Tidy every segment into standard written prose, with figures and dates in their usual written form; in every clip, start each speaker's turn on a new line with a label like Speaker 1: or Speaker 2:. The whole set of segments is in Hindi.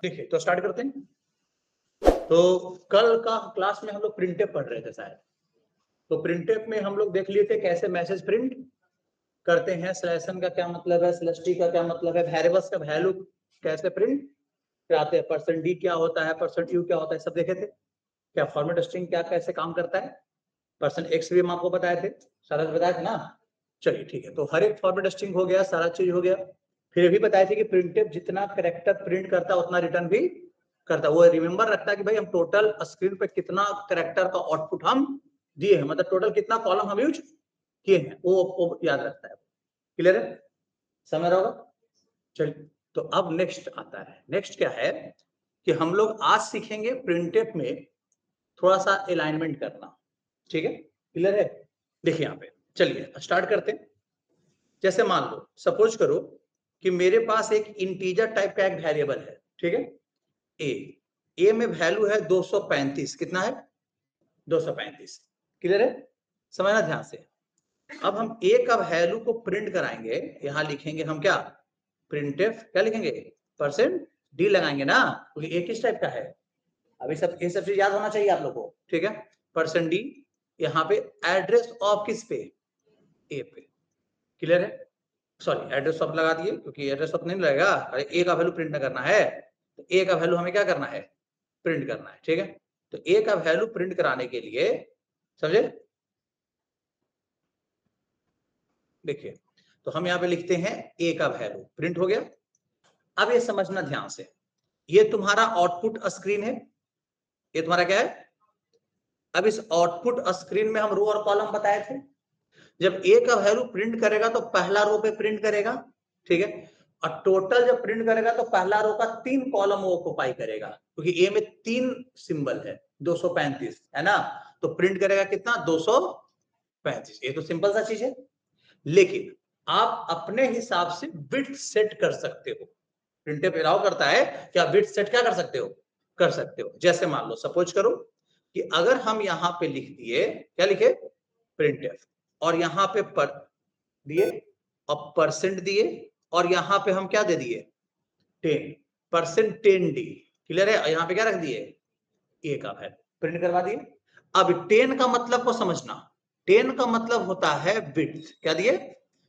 Speaker 1: देखिए तो स्टार्ट करते हैं। तो कल का क्लास में हम लोग प्रिंटफ पढ़ रहे थे शायद। तो प्रिंटफ में हम लोग देख लिए थे कैसे मैसेज प्रिंट करते हैं, सिलेक्शन का क्या मतलब है, सिलेक्टी का क्या मतलब है, वेरिएबल्स का वैल्यू कैसे प्रिंट कराते हैं, परसेंट डी क्या होता है, परसेंट यू क्या होता है, सब देखे थे। क्या फॉर्मेट स्ट्रिंग क्या कैसे काम करता है, परसेंट एक्स भी हम आपको बताए थे, सारा बताया था ना। चलिए ठीक है, तो हर एक फॉर्मेट स्ट्रिंग हो गया, सारा चीज हो गया। फिर भी बताए थे कि प्रिंटफ जितना कैरेक्टर प्रिंट करता है उतना रिटर्न भी करता है। वो रिमेंबर रखता है कि भाई हम टोटल स्क्रीन पे कितना कैरेक्टर का आउटपुट हम दिए हैं, मतलब टोटल कितना कॉलम हम यूज किए हैं, वो याद रखता है। क्लियर है, समझ रहा होगा। चलिए तो अब नेक्स्ट आता है। नेक्स्ट क्या है कि हम लोग आज सीखेंगे प्रिंटफ में थोड़ा सा अलाइनमेंट करना। ठीक है, क्लियर है। देखिए यहाँ पे चलिए स्टार्ट करते हैं। जैसे मान लो सपोज करो कि मेरे पास एक इंटीजर टाइप का एक वेरिएबल है, ठीक है, ए में वैल्यू है 235। कितना है? 235। क्लियर है, समझना ध्यान से। अब हम ए का वैल्यू को प्रिंट कराएंगे, यहां लिखेंगे हम क्या, प्रिंटफ क्या लिखेंगे, परसेंट डी लगाएंगे ना, क्योंकि ए किस टाइप का है। अभी सब ये सब चीज याद होना चाहिए आप लोग को, ठीक है। परसेंट डी, यहाँ पे एड्रेस ऑफ किस पे, ए पे। क्लियर है, सॉरी एड्रेस ऑफ लगा दिए क्योंकि एड्रेस ऑफ नहीं लगेगा, अरे ए का वैल्यू प्रिंट करना है तो ए का वैल्यू हमें क्या करना है, प्रिंट करना है। ठीक है, तो ए का वैल्यू प्रिंट कराने के लिए समझे, देखिए तो हम यहाँ पे लिखते हैं ए का वैल्यू प्रिंट हो गया। अब ये समझना ध्यान से, ये तुम्हारा आउटपुट स्क्रीन है, ये तुम्हारा क्या है। अब इस आउटपुट स्क्रीन में हम रो और कॉलम बताए थे। जब ए का वैल्यू प्रिंट करेगा तो पहला रो पे प्रिंट करेगा, ठीक है, और टोटल जब प्रिंट करेगा तो पहला रो का 3 कॉलम वो ऑक्युपाई करेगा, क्योंकि ए में 3 सिंबल है, 235 है ना, तो प्रिंट करेगा कितना, 235। ये तो सिंपल सा चीज है। लेकिन आप अपने हिसाब से विड्थ सेट कर सकते हो, प्रिंटफ अलाउ करता है कि आप विड्थ सेट क्या कर सकते हो, कर सकते हो। जैसे मान लो सपोज करो कि अगर हम यहाँ पे लिख दिए, क्या लिखे, प्रिंटफ, और यहाँ पे पर दिए और परसेंट दिए, और यहाँ पे हम क्या दे दिए, 10%, 10D। क्लियर है, यहाँ पे क्या रख दिए, ए का वैल्यू प्रिंट करवा दिए। अब 10 का मतलब को समझना, 10 का मतलब होता है विड्थ। क्या दिए,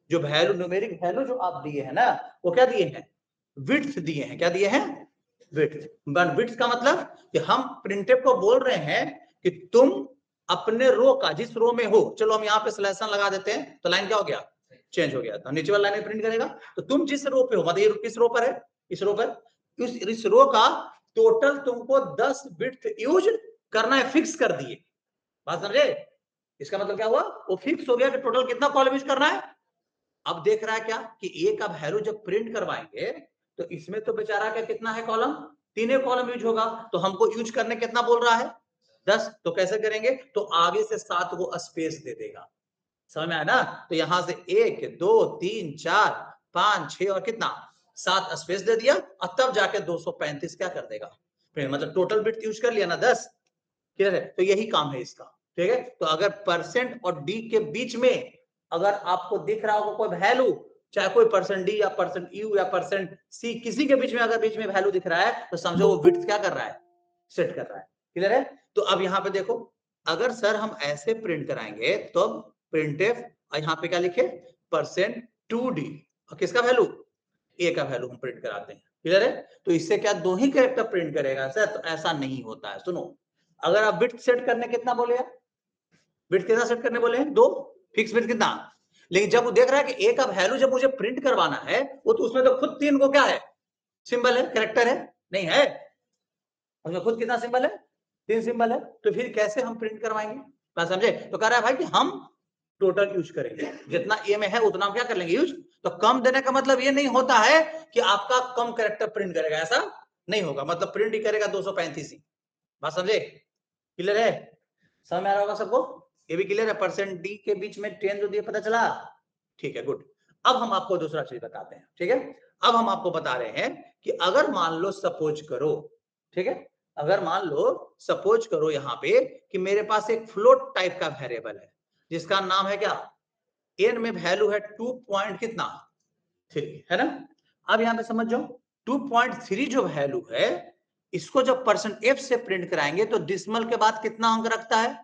Speaker 1: जो वैल्यू न्यूमेरिक वैल्यू जो आप दिए हैं ना, वो क्या दिए हैं, विड्थ दिए हैं। क्या दिए हैं, विड्थ। विड्थ का मतलब कि हम प्रिंटफ को बोल रहे हैं कि तुम अपने रो का, जिस रो में हो, चलो हम यहाँ पे सिलेक्शन लगा देते हैं तो लाइन क्या हो गया, चेंज हो गया, तो नीचे वाला लाइन प्रिंट करेगा। तो तुम जिस रो पे हो, मतलब ये किस रो पर है, इस रो पर, इस रो का टोटल तुमको 10 विड्थ यूज करना है, फिक्स कर दिए। बात समझे, इसका मतलब क्या हुआ, वो फिक्स हो गया कि टोटल कितना कॉलम यूज करना है। अब देख रहा है क्या कि ए का वैल्यू जब प्रिंट करवाएंगे तो इसमें तो बेचारा क्या कितना है कॉलम, 3 कॉलम यूज होगा, तो हमको यूज करने कितना बोल रहा है, 10। तो कैसे करेंगे, तो आगे से 7 को स्पेस दे देगा। समझ में आया ना, तो यहां से 1 2 3 4 5 6 और कितना 7 स्पेस दे दिया, और तब जाके 235 क्या कर देगा, फिर मतलब टोटल बिट यूज कर लिया ना 10। क्लियर है, तो यही काम है इसका। ठीक है, तो अगर परसेंट और डी के बीच में अगर आपको दिख रहा होगा कोई वैल्यू, चाहे कोई परसेंट डी या परसेंट यू या परसेंट सी, किसी के बीच में अगर बीच में वैल्यू दिख रहा है तो समझो वो विड्थ क्या कर रहा है, सेट कर रहा है। क्लियर है, तो अब यहाँ पे देखो, अगर सर हम ऐसे प्रिंट कराएंगे तो प्रिंटफ, यहाँ पे क्या लिखे, परसेंट 2D, और किसका वैल्यू, ए का वैल्यू हम प्रिंट कराते हैं। क्लियर है, तो इससे क्या दो ही कैरेक्टर प्रिंट करेगा सर, तो ऐसा नहीं होता है। सुनो, अगर आप विड्थ सेट करने कितना बोले हैं, विड्थ कितना सेट करने बोले हैं, 2, फिक्स विड्थ कितना। लेकिन जब वो देख रहा है कि ए का वैल्यू जब मुझे प्रिंट करवाना है, वो तो उसमें तो खुद 3 को क्या है, सिंबल है, कैरेक्टर है, नहीं है, उसमें खुद कितना सिंबल है, 3 सिंबल है, तो फिर कैसे हम प्रिंट करवाएंगे। बात समझे, तो कह रहा है भाई कि हम टोटल यूज करेंगे, जितना ए में है उतना हम क्या कर लेंगे यूज। तो कम देने का मतलब ये नहीं होता है कि आपका कम कैरेक्टर प्रिंट करेगा, ऐसा नहीं होगा, मतलब प्रिंट ही करेगा 235 ही। बात समझे, क्लियर है, समझ में आ रहा होगा सबको, ये भी क्लियर है। परसेंट डी के बीच में 10 जो दिया, पता चला, ठीक है, गुड। अब हम आपको दूसरा चीज बताते हैं, ठीक है। अब हम आपको बता रहे हैं कि अगर मान लो सपोज करो, ठीक है, अगर मान लो सपोज करो यहाँ पे कि मेरे पास एक फ्लोट टाइप का वेरिएबल है जिसका नाम है क्या, एन में वैल्यू है 2 पॉइंट कितना 3, है ना। अब यहाँ पे समझ जाओ, 2.3 जो वैल्यू है इसको जब परसेंट एफ से प्रिंट कराएंगे तो डिसिमल के बाद कितना अंक रखता है?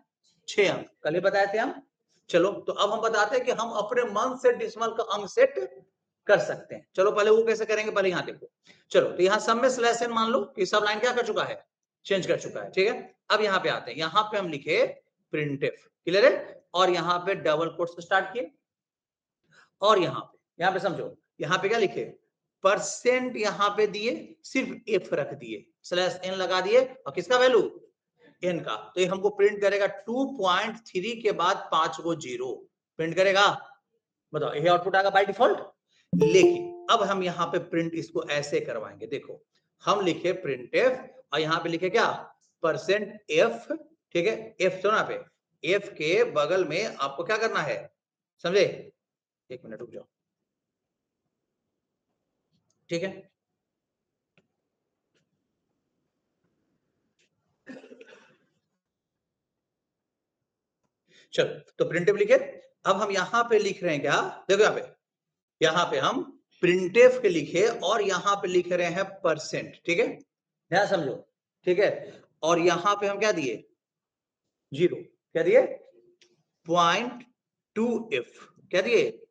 Speaker 1: 6 अंक। कल ही बताए थे हम। चलो तो अब हम बताते हैं कि हम अपने मन से डिसिमल का अंक सेट कर सकते हैं। चलो पहले वो कैसे करेंगे, पहले यहाँ देखो। चलो तो यहाँ सब में स्लैश एन मान लो कि सब लाइन क्या कर चुका है, चेंज कर चुका है, ठीक है। अब यहाँ पे आते हैं, यहाँ पे हम लिखे प्रिंटफ, क्लियर है, और यहाँ पे डबल कोट से स्टार्ट किए, और यहाँ पे समझो, यहाँ पे क्या लिखे, परसेंट यहाँ पे दिए, सिर्फ एफ रख दिए, स्लैश एन लगा दिए, और किसका वैल्यू, एन का। तो ये हमको प्रिंट करेगा 2.3 के बाद 5 को 0 प्रिंट करेगा। बताओ ये आउटपुट आएगा बाय डिफॉल्ट। लेकिन अब हम यहाँ पे प्रिंट इसको ऐसे करवाएंगे, देखो हम लिखे प्रिंट एफ, और यहाँ पे लिखे क्या, परसेंट एफ, ठीक है। एफ तो ना पे, एफ के बगल में आपको क्या करना है, समझे, एक मिनट रुक जाओ, ठीक है। चलो तो प्रिंटफ लिखे। अब हम यहाँ पे लिख रहे हैं क्या, देखो यहाँ पे हम प्रिंटफ के लिखे, और यहाँ पे लिख रहे हैं परसेंट, ठीक है, ध्यान समझो, ठीक है। और यहाँ पे हम क्या दिए, 0, क्या दिए, 0.2f, क्या दिए,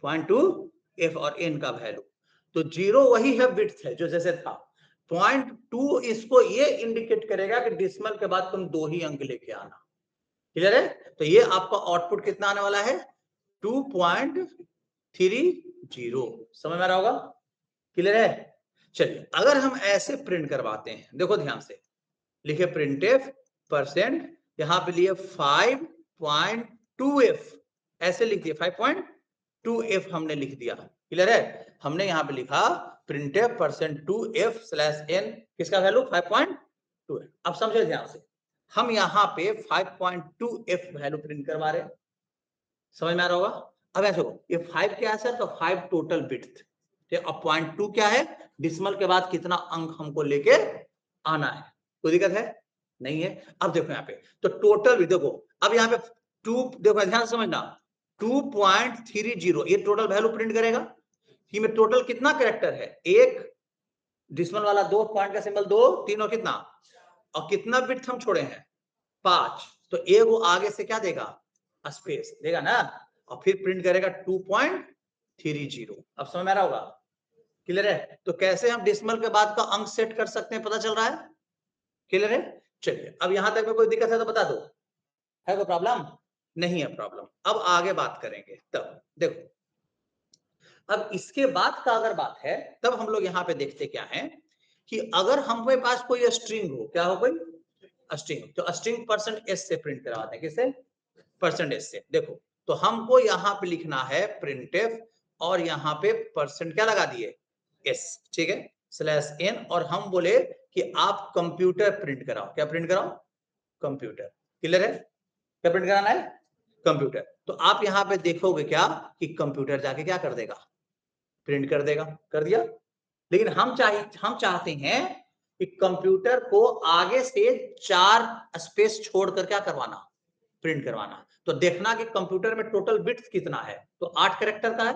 Speaker 1: 0.2f, और n का वैल्यू, तो 0 वही है, विड्थ है जो जैसे था। 0.2 इसको ये इंडिकेट करेगा कि डिसिमल के बाद तुम 2 ही अंक लेके आना, क्लियर है। तो ये आपका आउटपुट कितना आने वाला है, 2.30, समझ में आ रहा होगा, क्लियर है। चलिए अगर हम ऐसे प्रिंट करवाते हैं, देखो ध्यान से, लिखे प्रिंटफ परसेंट, यहां पे लिए 5.2f, ऐसे लिख दिया, 5.2f हमने लिख दिया, क्लियर है। हमने यहाँ पे लिखा printf percent 2f slash n, किसका वैल्यू 5.2f। अब समझे ध्यान से, हम यहाँ पे 5.2f वैल्यू प्रिंट करवा रहे हैं, समझ में आ रहा होगा। अब ऐसे हो, ये 5 क्या है सर, तो 5 टोटल बिट्स, अब 0.2 क्या है, डिसिमल के बाद कितना अंक हमको लेके आना है, कोई दिक्कत है नहीं है। अब देखो यहाँ पे, तो टोटल भी देखो, अब यहाँ पे 2, देखो ध्यान समझना, 2.30 ये टोटल वैल्यू प्रिंट करेगा। में टोटल कितना कैरेक्टर है, एक डिसिमल वाला 2, पॉइंट का सिंबल 2, 3 और कितना, और कितना बिट हम छोड़े हैं, 5, तो एक वो आगे से क्या देगा, स्पेस देगा ना, और फिर प्रिंट करेगा 2.30। अब समझ में आ रहा होगा, क्लियर है। तो कैसे हम डिसिमल के बाद का अंक सेट कर सकते हैं, पता चल रहा है, क्लियर है। चलिए अब यहां तक में कोई दिक्कत है तो बता दो, है कोई प्रॉब्लम, नहीं है प्रॉब्लम। अब आगे बात करेंगे, तब देखो, अब इसके बाद का अगर बात है, तब हम लोग यहाँ पे देखते क्या है कि अगर हमारे पास कोई स्ट्रिंग हो, क्या हो, कोई स्ट्रिंग, तो स्ट्रिंग परसेंट एस से प्रिंट करवाते हैं, किससे, परसेंट एस से। देखो तो हमको यहाँ पे लिखना है प्रिंटफ, और यहाँ पे परसेंट क्या लगा दिए, एस, ठीक है, स्लैश एन, और हम बोले कि आप कंप्यूटर प्रिंट कराओ, क्या प्रिंट कराओ, कंप्यूटर, क्लियर है, क्या प्रिंट कराना है, कंप्यूटर। तो आप यहाँ पे देखोगे क्या कि कंप्यूटर जाके क्या कर देगा, प्रिंट कर देगा, कर दिया। लेकिन हम चाहते हैं कि कंप्यूटर को आगे से 4 स्पेस छोड़कर क्या करवाना, प्रिंट करवाना। तो देखना कि कंप्यूटर में टोटल बिट्स कितना है, तो 8 कैरेक्टर का है,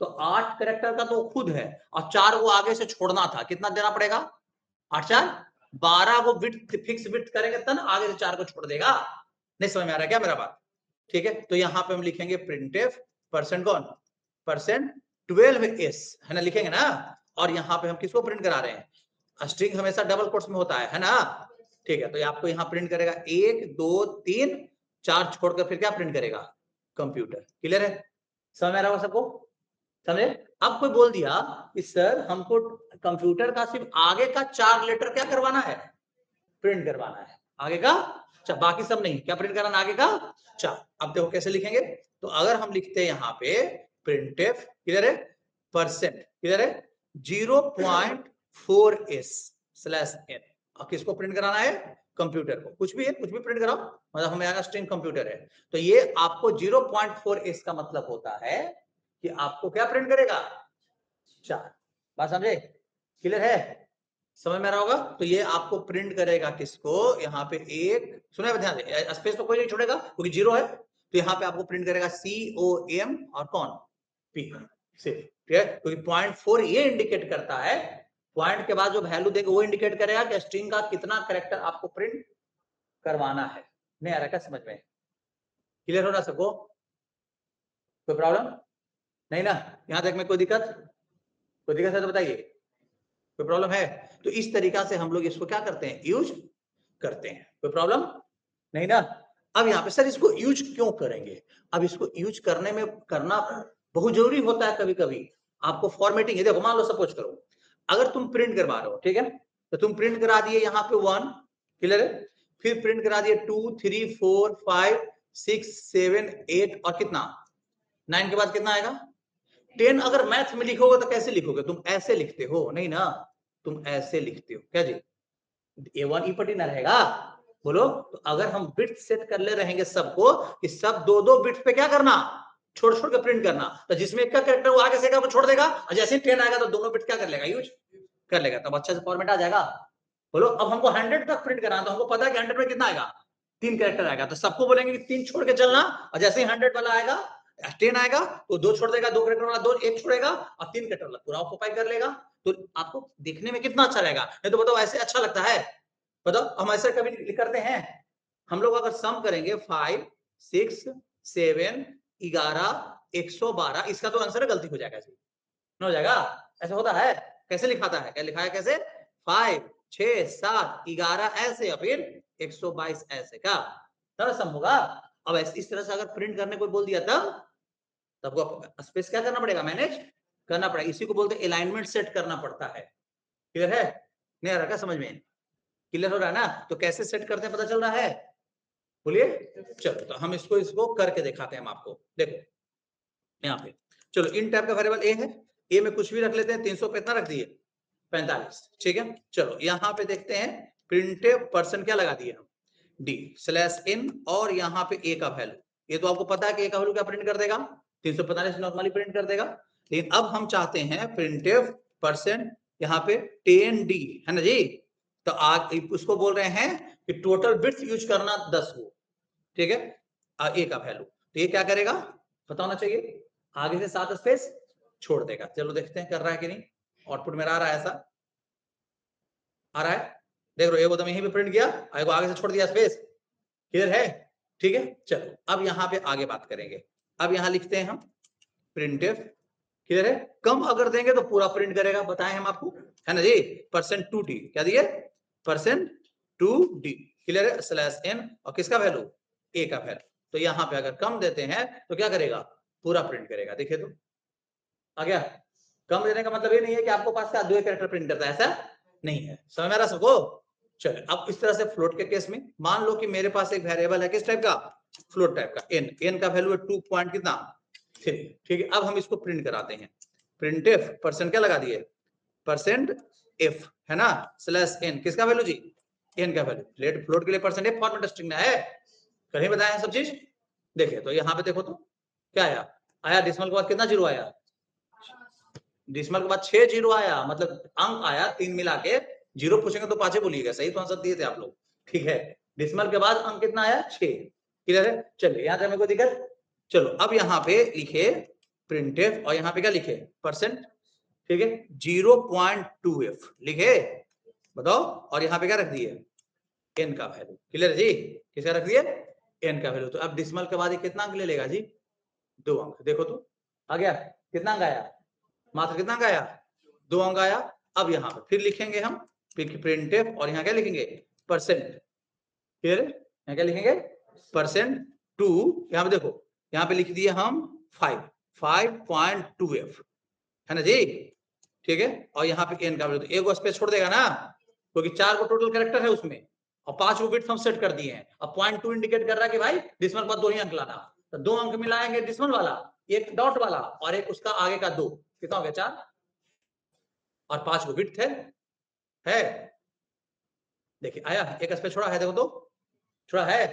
Speaker 1: तो 8 कैरेक्टर का तो खुद है, और 4 वो आगे से छोड़ना था, कितना देना पड़ेगा, 8 4 12 को बिट फिक्स बिट करेंगे तब आगे से 4 को छोड़ देगा। नहीं समझ में आ रहा है क्या मेरा बात, ठीक है। तो यहाँ पे हम लिखेंगे प्रिंटफ परसेंट कौन, परसेंट 12s, है ना, लिखेंगे ना। और यहाँ पे हम किसको प्रिंट करा रहे हैं, स्ट्रिंग हमेशा डबल कोट्स में होता है ना, ठीक है। तो आपको यहाँ प्रिंट करेगा 1 2 3 4 छोड़कर फिर क्या प्रिंट करेगा, कंप्यूटर, क्लियर है, समझ में आ रहा होगा सबको, समझे। अब कोई बोल दिया कि सर हमको कंप्यूटर का सिर्फ आगे का 4 लेटर क्या करवाना है, प्रिंट करवाना है, आगे का, बाकी सब नहीं, क्या प्रिंट कराना, आगे का 4। अब देखो कैसे लिखेंगे, तो अगर हम लिखते हैं यहाँ पे प्रिंटफ, क्लियर है, परसेंट, क्लियर है, 0.4s स्लैश n, और किसको प्रिंट कराना है, कंप्यूटर को, कुछ भी है, कुछ भी प्रिंट कराओ, मतलब हमें आगे स्ट्रिंग कंप्यूटर है। तो ये आपको 0.4s का मतलब होता है कि आपको क्या प्रिंट करेगा, 4, बात समझे, क्लियर है, समझ में आ रहा होगा। तो ये आपको प्रिंट करेगा किसको, यहाँ पे एक, सुने ध्यान से, स्पेस तो कोई नहीं छोड़ेगा क्योंकि 0 है, तो यहाँ पे आपको प्रिंट करेगा COM और कौन, P, सिर्फ, ठीक है, क्योंकि 0.4 ये इंडिकेट करता है पॉइंट के बाद जो वैल्यू देगा वो इंडिकेट करेगा कि स्ट्रिंग का कितना कैरेक्टर आपको प्रिंट करवाना है। नहीं आ रहा क्या समझ में? क्लियर हो रहा सबको? कोई प्रॉब्लम नहीं ना? यहां तक में कोई दिक्कत है तो बताइए, कोई प्रॉब्लम है? तो इस तरीका से हम लोग इसको क्या करते हैं, यूज करते हैं। कोई प्रॉब्लम नहीं ना? अब यहाँ पे सर इसको यूज क्यों करेंगे? अब इसको यूज करने में करना बहुत जरूरी होता है। कभी कभी आपको फॉर्मेटिंग, देखो मान लो सपोज करो अगर तुम प्रिंट करवा रहे हो, ठीक है, तो तुम प्रिंट करा दिए यहाँ पे 1, क्लियर है, फिर प्रिंट करा दिए 2 3 4 5 6 7 8 और कितना 9 के बाद कितना आएगा 10। अगर मैथ में लिखोगे तो कैसे लिखोगे? तुम ऐसे लिखते हो नहीं ना, तुम ऐसे लिखते हो क्या जी? A1 E पर ना रहेगा, बोलो। तो अगर हम बिट सेट कर ले रहेंगे सबको कि सब दो दो बिट पे क्या करना, छोड़ छोड़ के प्रिंट करना, तो जिसमें एक का कैरेक्टर वो आगे से वो छोड़ देगा, और जैसे 10 आएगा तो दोनों बिट क्या कर लेगा, यूज कर लेगा, तब अच्छा से फॉर्मेट आ जाएगा। बोलो अब हमको 100 तक प्रिंट करना, तो हमको पता है कि 100 में कितना आएगा, 3 कैरेक्टर आएगा, तो सबको बोलेंगे कि 3 छोड़ के चलना, और जैसे ही 100 वाला आएगा 10 आएगा तो 2 छोड़ देगा, 2 कैरेक्टर वाला 2 1 छोड़ेगा, और 3 कैरेक्टर वाला पूरा ऑक्यूपाई कर लेगा। तो आपको देखने में कितना अच्छा रहेगा? नहीं तो बताओ ऐसे अच्छा लगता है? बताओ हम ऐसे कभी करते हैं? हम लोग अगर सम करेंगे 5 6 7 11 112, इसका तो आंसर गलती हो जाएगा, हो जाएगा। ऐसा होता है? कैसे लिखाता है, क्या लिखा है कैसे, 5 6 7 11 ऐसे, या फिर 122 ऐसे, क्या तरह सम होगा? अब इस तरह से अगर प्रिंट करने को बोल दिया तब स्पेस क्या करना पड़ेगा, मैनेज करना पड़ेगा। इसी को बोलते हैं अलाइनमेंट सेट करना पड़ता है। क्लियर है? नहीं आ रहा क्या समझ में? क्लियर हो रहा है ना? तो कैसे सेट करते हैं पता चल रहा है? बोलिए। चलो तो हम इसको करके दिखाते हैं हम आपको। देखो यहाँ पे चलो इन टाइप का वेरिएबल ए है, ए में कुछ भी रख लेते हैं, 300 पे इतना रख दिए 45, ठीक है। चलो यहाँ पे देखते हैं प्रिंटिव परसेंट क्या लगा दिए हम, डी स्लैश इन, और यहाँ पे ए का वैल्यू, ये तो आपको पता है कि ए का वैल्यू क्या प्रिंट कर देगा, 345 नॉर्मली प्रिंट कर देगा। लेकिन अब हम चाहते हैं प्रिंटिव परसेंट यहाँ पे 10D है ना जी, तो आज उसको बोल रहे हैं कि टोटल बिट्स यूज करना 10 हो, ठीक है, ए का वैल्यू। तो ये क्या करेगा पता होना चाहिए, आगे से 7 स्पेस छोड़ देगा। चलो देखते हैं कर रहा है कि नहीं, आउटपुट मेरा आ रहा है, ऐसा आ रहा है, देख रहे हो, ये तो यहीं पे प्रिंट किया, आगे से छोड़ दिया स्पेस, क्लियर है? ठीक है। चलो अब यहाँ पे आगे बात करेंगे। अब यहाँ लिखते हैं हम प्रिंटिव, क्लियर है, कम अगर देंगे तो पूरा प्रिंट करेगा, बताएं हम आपको, है ना जी, %2D क्या दिए, %2D, क्लियर है, स्लैश n, और किसका वैल्यू, ए का वैल्यू। तो यहाँ पे अगर कम देते हैं तो क्या करेगा, पूरा प्रिंट करेगा। देखिए तो आ गया। कम देने का मतलब ये नहीं है कि आपको पास का 2 कैरेक्टर प्रिंट करता है, ऐसा नहीं है, समझ में आ रहा सबको? चलिए अब इस तरह से फ्लोट के केस में मान लो कि मेरे पास एक वेरिएबल है, किस टाइप का, फ्लोट टाइप का, n का वैल्यू है 2 पॉइंट कितना 3, ठीक है। अब हम इसको प्रिंट कराते हैं, प्रिंटफ परसेंट क्या लगा दिए, %f है ना, स्लैश n, किसका वैल्यू जी, n का वैल्यू। लेट फ्लोट के लिए %f फॉर्मेट स्ट्रिंग में है, कहीं बताया है सब चीज। देखिए तो यहाँ पे देखो तो क्या आया डिसिमल के बाद कितना जीरो आया, डिसिमल के बाद 6 जीरो आया, मतलब अंक आया 3 मिला के, जीरो पूछेंगे तो 5 बोलिएगा, सही तो आंसर दिए थे आप लोग, ठीक है। डिसिमल के बाद अंक कितना आया 6, क्लियर है। चलिए यहाँ तक कोई दिक्कत? चलो अब यहाँ पे लिखे प्रिंटफ, और यहाँ पे क्या लिखे परसेंट, ठीक है, 0.2f लिखे, बताओ, और यहाँ पे क्या रख दिए, n का वैल्यू, क्लियर है जी, किसका रख दिए, n का वैल्यू। तो अब डिसिमल के बाद कितना अंक ले लेगा जी, 2 अंक, देखो तो आ गया, कितना अंक आया, मात्र कितना आया, 2 अंक आया। अब यहाँ पे फिर लिखेंगे हम प्रिंटफ, और यहाँ क्या लिखेंगे परसेंट, क्लियर है, यहाँ क्या लिखेंगे %2, यहाँ पे देखो, यहाँ पे लिख दिए हम 5.2f है ना जी, ठीक है, और यहाँ पे n का वैल्यू, तो एक स्पेस छोड़ देगा ना, क्योंकि 4 को टोटल कैरेक्टर है उसमें, और 5 को बिट्स हम सेट कर दिए हैं। अब 0.2 इंडिकेट कर रहा है कि भाई डिसिमल पर 2 ही अंक लाना, तो 2 अंक मिलाएंगे डिसिमल वाला, एक डॉट वाला, और एक उसका आगे का 2, कितना हो गया 4, और 5 को बिट है, देखिए आया, एक स्पेस छोड़ा है, देखो तो छोड़ा है,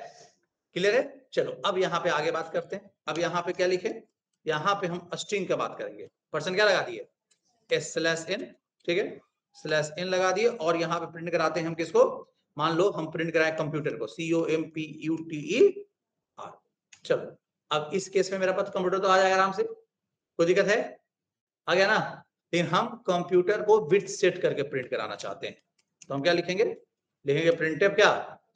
Speaker 1: क्लियर है। चलो अब यहाँ पे आगे बात करते हैं। अब यहाँ पे क्या लिखे, यहाँ पे हम स्ट्रिंग का बात करेंगे, परसेंट क्या लगा दिए /n, ठीक है, /n लगा दिए, और यहाँ पे प्रिंट कराते हैं हम किसको, मान लो हम प्रिंट कराए कंप्यूटर को, COMPUTER। चलो अब इस केस में मेरा पास कंप्यूटर तो आ जाएगा आराम से, कोई दिक्कत है, आ गया ना। लेकिन हम कंप्यूटर को विड्थ सेट करके प्रिंट कराना चाहते हैं, तो हम क्या लिखेंगे, लिखेंगे प्रिंटफ क्या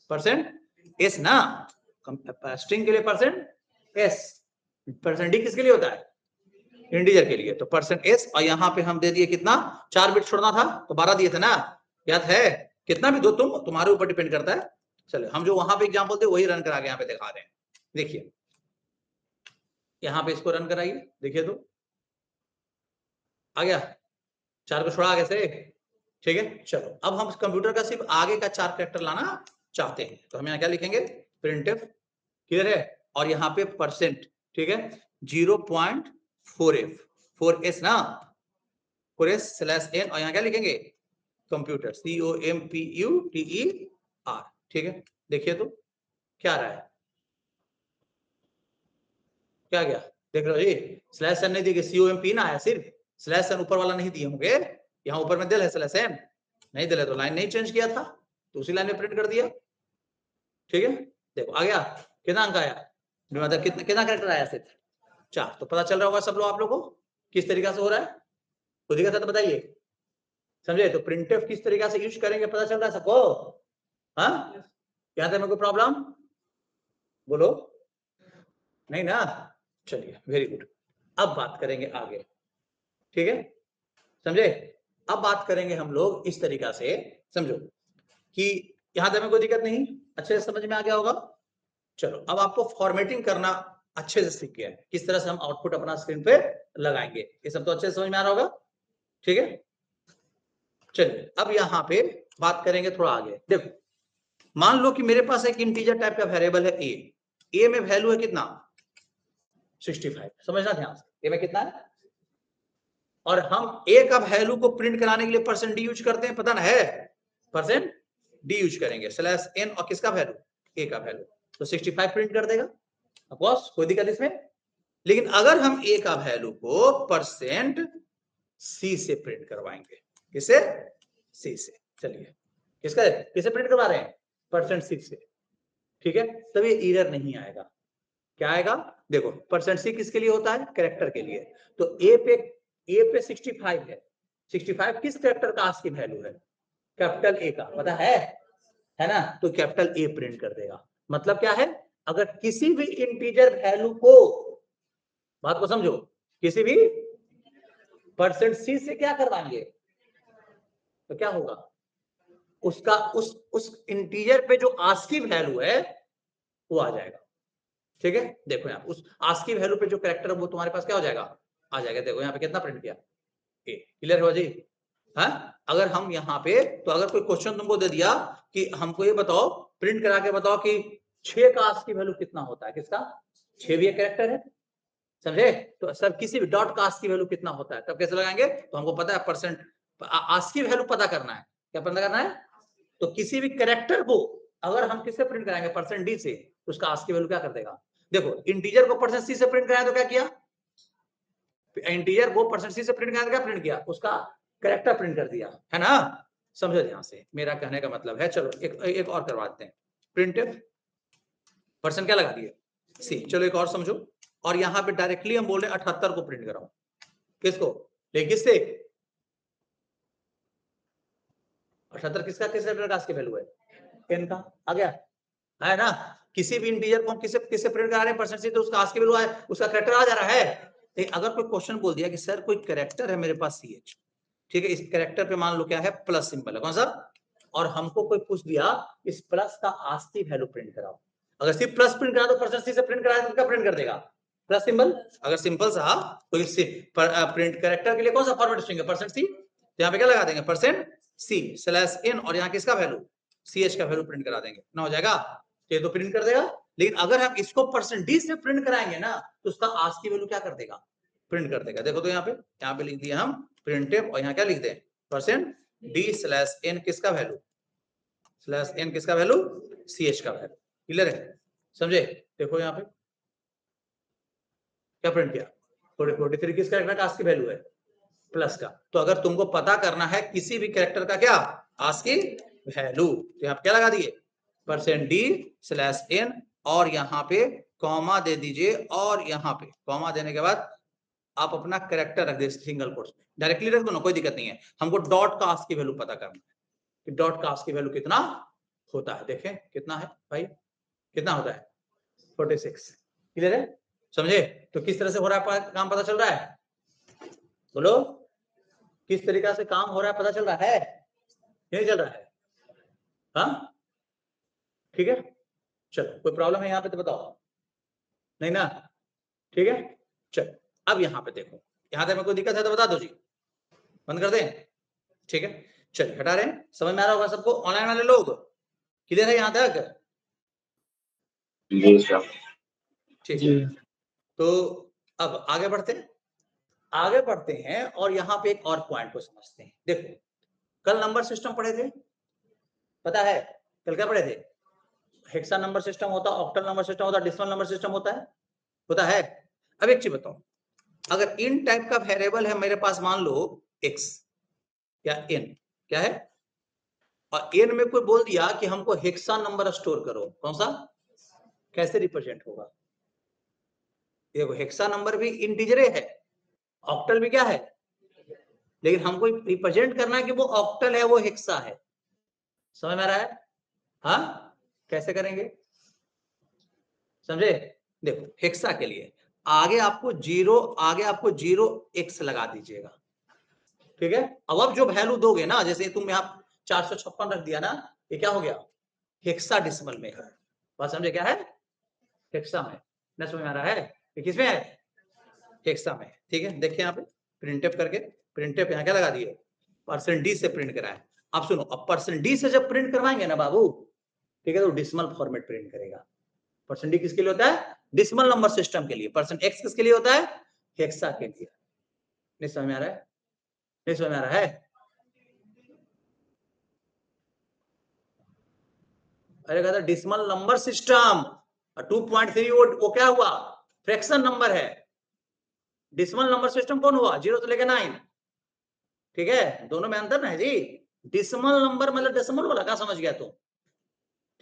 Speaker 1: परसेंट एस ना, स्ट्रिंग के लिए परसेंट एस, परसेंट डी किसके लिए होता है, इंटीजर के लिए, तो परसेंट एस, और यहाँ पे हम दे दिए कितना 4 बिट छोड़ना था तो 12 दिए थे ना, याद है, कितना भी दो तुम्हारे ऊपर डिपेंड करता है। चलो हम जो वहां पे एग्जांपल थे वही रन करा के यहाँ पे दिखा रहे हैं, देखिए यहाँ पे इसको रन कराइए, देखिए तो आ गया, 4 को छोड़ा आगे से, ठीक है। चलो अब हम कंप्यूटर का सिर्फ आगे का 4 कैरेक्टर लाना चाहते हैं, तो हम यहाँ क्या लिखेंगे प्रिंटफ, क्लियर है, और यहाँ पे परसेंट, ठीक है, 0.4f 4s ना, 4s स्लैश n, और यहाँ क्या लिखेंगे कंप्यूटर COMPUTER, ठीक है। देखिए तो क्या रहा है, क्या गया, देख रहे हो जी, स्लैश n नहीं दिए, COMP ना आया, सिर्फ स्लैश n ऊपर वाला नहीं दिए होंगे, यहाँ ऊपर में दिल है स्लैश n नहीं दिल है, तो लाइन नहीं चेंज किया था तो उसी लाइन में प्रिंट कर दिया, ठीक है। देखो आ गया, कितना अंक आया, मतलब कितना कैरेक्टर आया सिर्फ 4, तो पता चल रहा होगा सब लोग आप लोगों को किस तरीका से हो रहा है, खुद ही का तो बताइए, समझे, तो प्रिंटफ किस तरीका से यूज करेंगे पता चल रहा है सबको, हाँ, यहाँ तक में कोई प्रॉब्लम बोलो, नहीं ना, चलिए वेरी गुड। अब बात करेंगे आगे, ठीक है, समझे, अब बात करेंगे हम लोग इस तरीका से, समझो कि यहां तक में कोई दिक्कत नहीं, अच्छे से समझ में आ गया होगा। चलो अब आपको फॉर्मेटिंग करना अच्छे से सीख गया, किस तरह से हम आउटपुट अपना स्क्रीन पे लगाएंगे, ये सब तो अच्छे से समझ में आ रहा होगा, ठीक है। चलिए अब यहाँ पे बात करेंगे थोड़ा आगे, देखो मान लो कि मेरे पास एक इंटीजर टाइप का वेरिएबल है ए में वैल्यू है कितना 65, समझना ध्यान से, ए में कितना है, और हम ए का वैल्यू को प्रिंट कराने के लिए परसेंट डी यूज करते हैं, पता ना है, परसेंट डी यूज करेंगे स्लैश एन, और किसका वैल्यू ए का वैल्यू, तो 65 प्रिंट कर देगा, ऑफ कोर्स कोई दिक्कत इसमें। लेकिन अगर हम ए का वैल्यू को परसेंट सी से प्रिंट करवाएंगे, किसे, सी से, चलिए किसका, किसे प्रिंट करवा रहे हैं, परसेंट सी से, ठीक है, तब ये एरर नहीं आएगा, क्या आएगा, देखो परसेंट सी किसके लिए होता है, कैरेक्टर के लिए, तो ए पे 65 है, 65 किस कैरेक्टर का आस्की वैल्यू है, कैपिटल ए का, पता है ना, तो कैपिटल ए प्रिंट कर देगा, मतलब क्या है, अगर किसी भी इंटीजर वैल्यू को, बात को समझो, किसी भी परसेंट सी से क्या करवाएंगे, तो क्या होगा, उसका उस इंटीजर पे जो आस्की वैल्यू है वो आ जाएगा, ठीक है। देखो यहाँ उस आस्की वैल्यू पे जो कैरेक्टर है वो तुम्हारे पास क्या हो जाएगा, आ जाएगा, देखो यहाँ पे कितना प्रिंट किया, ए, क्लियर हो जी, हाँ। अगर हम यहाँ पे, तो अगर कोई क्वेश्चन तुमको दे दिया कि हमको ये बताओ, प्रिंट करा के बताओ कि 6 का आस्की वैल्यू कितना होता है, किसका, 6 भी एक कैरेक्टर है, समझे, तो सर किसी भी डॉट का आस्की वैल्यू कितना होता है, तब कैसे लगाएंगे, तो हमको पता है परसेंट आस्की वैल्यू पता करना है, क्या पता करना है, तो किसी भी कैरेक्टर को अगर हम किससे प्रिंट कराएंगे, परसेंट डी से, तो उसका आस्की वैल्यू क्या कर देगा, देखो इंटीजर को परसेंट सी से प्रिंट कराया तो क्या किया, इंटीजर को परसेंट सी से प्रिंट कराया तो क्या प्रिंट किया, उसका कैरेक्टर प्रिंट कर दिया, है ना, समझो ध्यान से, मेरा कहने का मतलब है, चलो एक और करवा देते हैं, प्रिंटफ परसेंट क्या लगा दिए सी, चलो एक और समझो, और यहाँ पे डायरेक्टली हम बोल रहे हैं 78 को प्रिंट कराओ, किसको, लेकिन किससे, 78 किसका, किस कैरेक्टर का वैल्यू है, एन का, आ गया, है ना, किसी भी इंटीजर को हम किससे प्रिंट करा रहे हैं, परसेंट से, तो उसका आस्की वैल्यू है, उसका कैरेक्टर आ जा रहा है। तो अगर कोई क्वेश्चन बोल दिया कि सर कोई कैरेक्टर है मेरे पास CH, ठीक है, इस कैरेक्टर पे मान लो क्या है, प्लस सिंबल है, कौन सा, और हमको कोई पूछ दिया इस प्लस का आस्की वैल्यू प्रिंट कराओ, अगर सिर्फ प्लस प्रिंट करा तो परसेंट से प्रिंट कराया तो क्या प्रिंट कर देगा, प्लस सिंबल, अगर सिंपल सा, तो इससे प्रिंट कैरेक्टर के लिए कौन सा फॉर्मेट स्ट्रिंग है, परसेंट सी, तो यहाँ पे क्या लगा देंगे, परसेंट सी स्लैश एन, और यहाँ किसका वैल्यू, CH का वैल्यू प्रिंट करा देंगे, ना हो जाएगा, ये तो प्रिंट कर देगा। लेकिन अगर हम इसको परसेंट डी से प्रिंट कराएंगे ना, तो उसका आस्की वैल्यू क्या कर देगा, प्रिंट कर देगा, देखो तो यहाँ पे लिख दिया हम प्रिंटफ, और यहाँ क्या लिख दें, परसेंट डी स्लैश एन किसका वैल्यू, स्लैश एन किसका वैल्यू, CH का वैल्यू, क्लियर है, समझे, देखो यहाँ पे क्या प्रिंट किया, 43 किस कैरेक्टर का आस्की वैल्यू है, प्लस का, तो अगर तुमको पता करना है किसी भी कैरेक्टर का क्या आस्की वैल्यू, तो यहाँ पे क्या लगा दिए, परसेंट डी स्लैश एन, और यहाँ पे कॉमा दे दीजिए, और यहाँ पे कॉमा देने के बाद आप अपना कैरेक्टर रख दे सिंगल कोट्स में, डायरेक्टली रख दो ना, कोई दिक्कत नहीं है। हमको डॉट कास्ट की वैल्यू पता करना है कि डॉट कास्ट की वैल्यू कितना होता है। देखें कितना है भाई, कितना होता है 46। क्लियर है, समझे? तो किस तरह से हो रहा है काम, पता चल रहा है? बोलो, किस तरीका से काम हो रहा है पता चल रहा है? नहीं चल रहा है? हाँ ठीक है, चलो कोई प्रॉब्लम है यहाँ पे तो बताओ, नहीं ना? ठीक है, चलो अब यहाँ पे देखो, यहाँ तक में कोई दिक्कत है तो बता दो जी, बंद कर दें? ठीक है, चलिए हटा रहे हैं। समझ में आ रहा होगा सबको, ऑनलाइन वाले लोग क्लियर है यहाँ तक? ठीक है, तो अब आगे बढ़ते हैं, आगे बढ़ते हैं और यहाँ पे एक और पॉइंट को समझते हैं। देखो कल नंबर सिस्टम पढ़े थे, पता है कल क्या पढ़े थे? हेक्सा नंबर सिस्टम होता, ऑक्टल नंबर सिस्टम होता, डेसिमल नंबर सिस्टम होता है, होता है। अब एक चीज बताओ, अगर इन टाइप का वेरिएबल है मेरे पास, मान लो x या n, क्या है, और n में कोई बोल दिया कि हमको हेक्सा नंबर स्टोर करो, कौन सा, कैसे रिप्रेजेंट होगा? देखो हेक्सा नंबर भी इंटीजर है, ऑक्टल भी क्या है, लेकिन हमको रिप्रेजेंट करना है कि वो ऑक्टल है, वो हेक्सा है। समझ में आ रहा है? हाँ कैसे करेंगे, समझे? देखो हेक्सा के लिए आगे आपको जीरो x लगा दीजिएगा, ठीक है। अब जो वैल्यू दोगे ना, जैसे तुम यहाँ 456 रख दिया ना, ये क्या हो गया, हेक्सा डेसिमल में है। बात समझे क्या है, हेक्सा में। न समझ में आ रहा है, ये किसमें है, हेक्सा में। ठीक है, देखिए यहाँ पे प्रिंटफ करके, प्रिंटफ यहाँ क्या लगा दिए, %d से प्रिंट कराए। अब सुनो, अब %d से जब प्रिंट करवाएंगे ना बाबू, ठीक है, तो डेसिमल फॉर्मेट प्रिंट करेगा। %d किसके लिए होता है, डेसिमल नंबर सिस्टम के लिए। %x किसके लिए होता है, हेक्सा के लिए। नहीं समझ में आ रहा है, नहीं समझ में आ रहा है? अरे कहता डेसिमल नंबर सिस्टम, 2.3 वो क्या हुआ, फ्रैक्शन नंबर है। डेसिमल नंबर सिस्टम कौन हुआ, 0 से लेकर 9, ठीक है, दोनों में अंतर ना है जी। डेसिमल नंबर मतलब डेसिमल वाला, क्या समझ गया तू?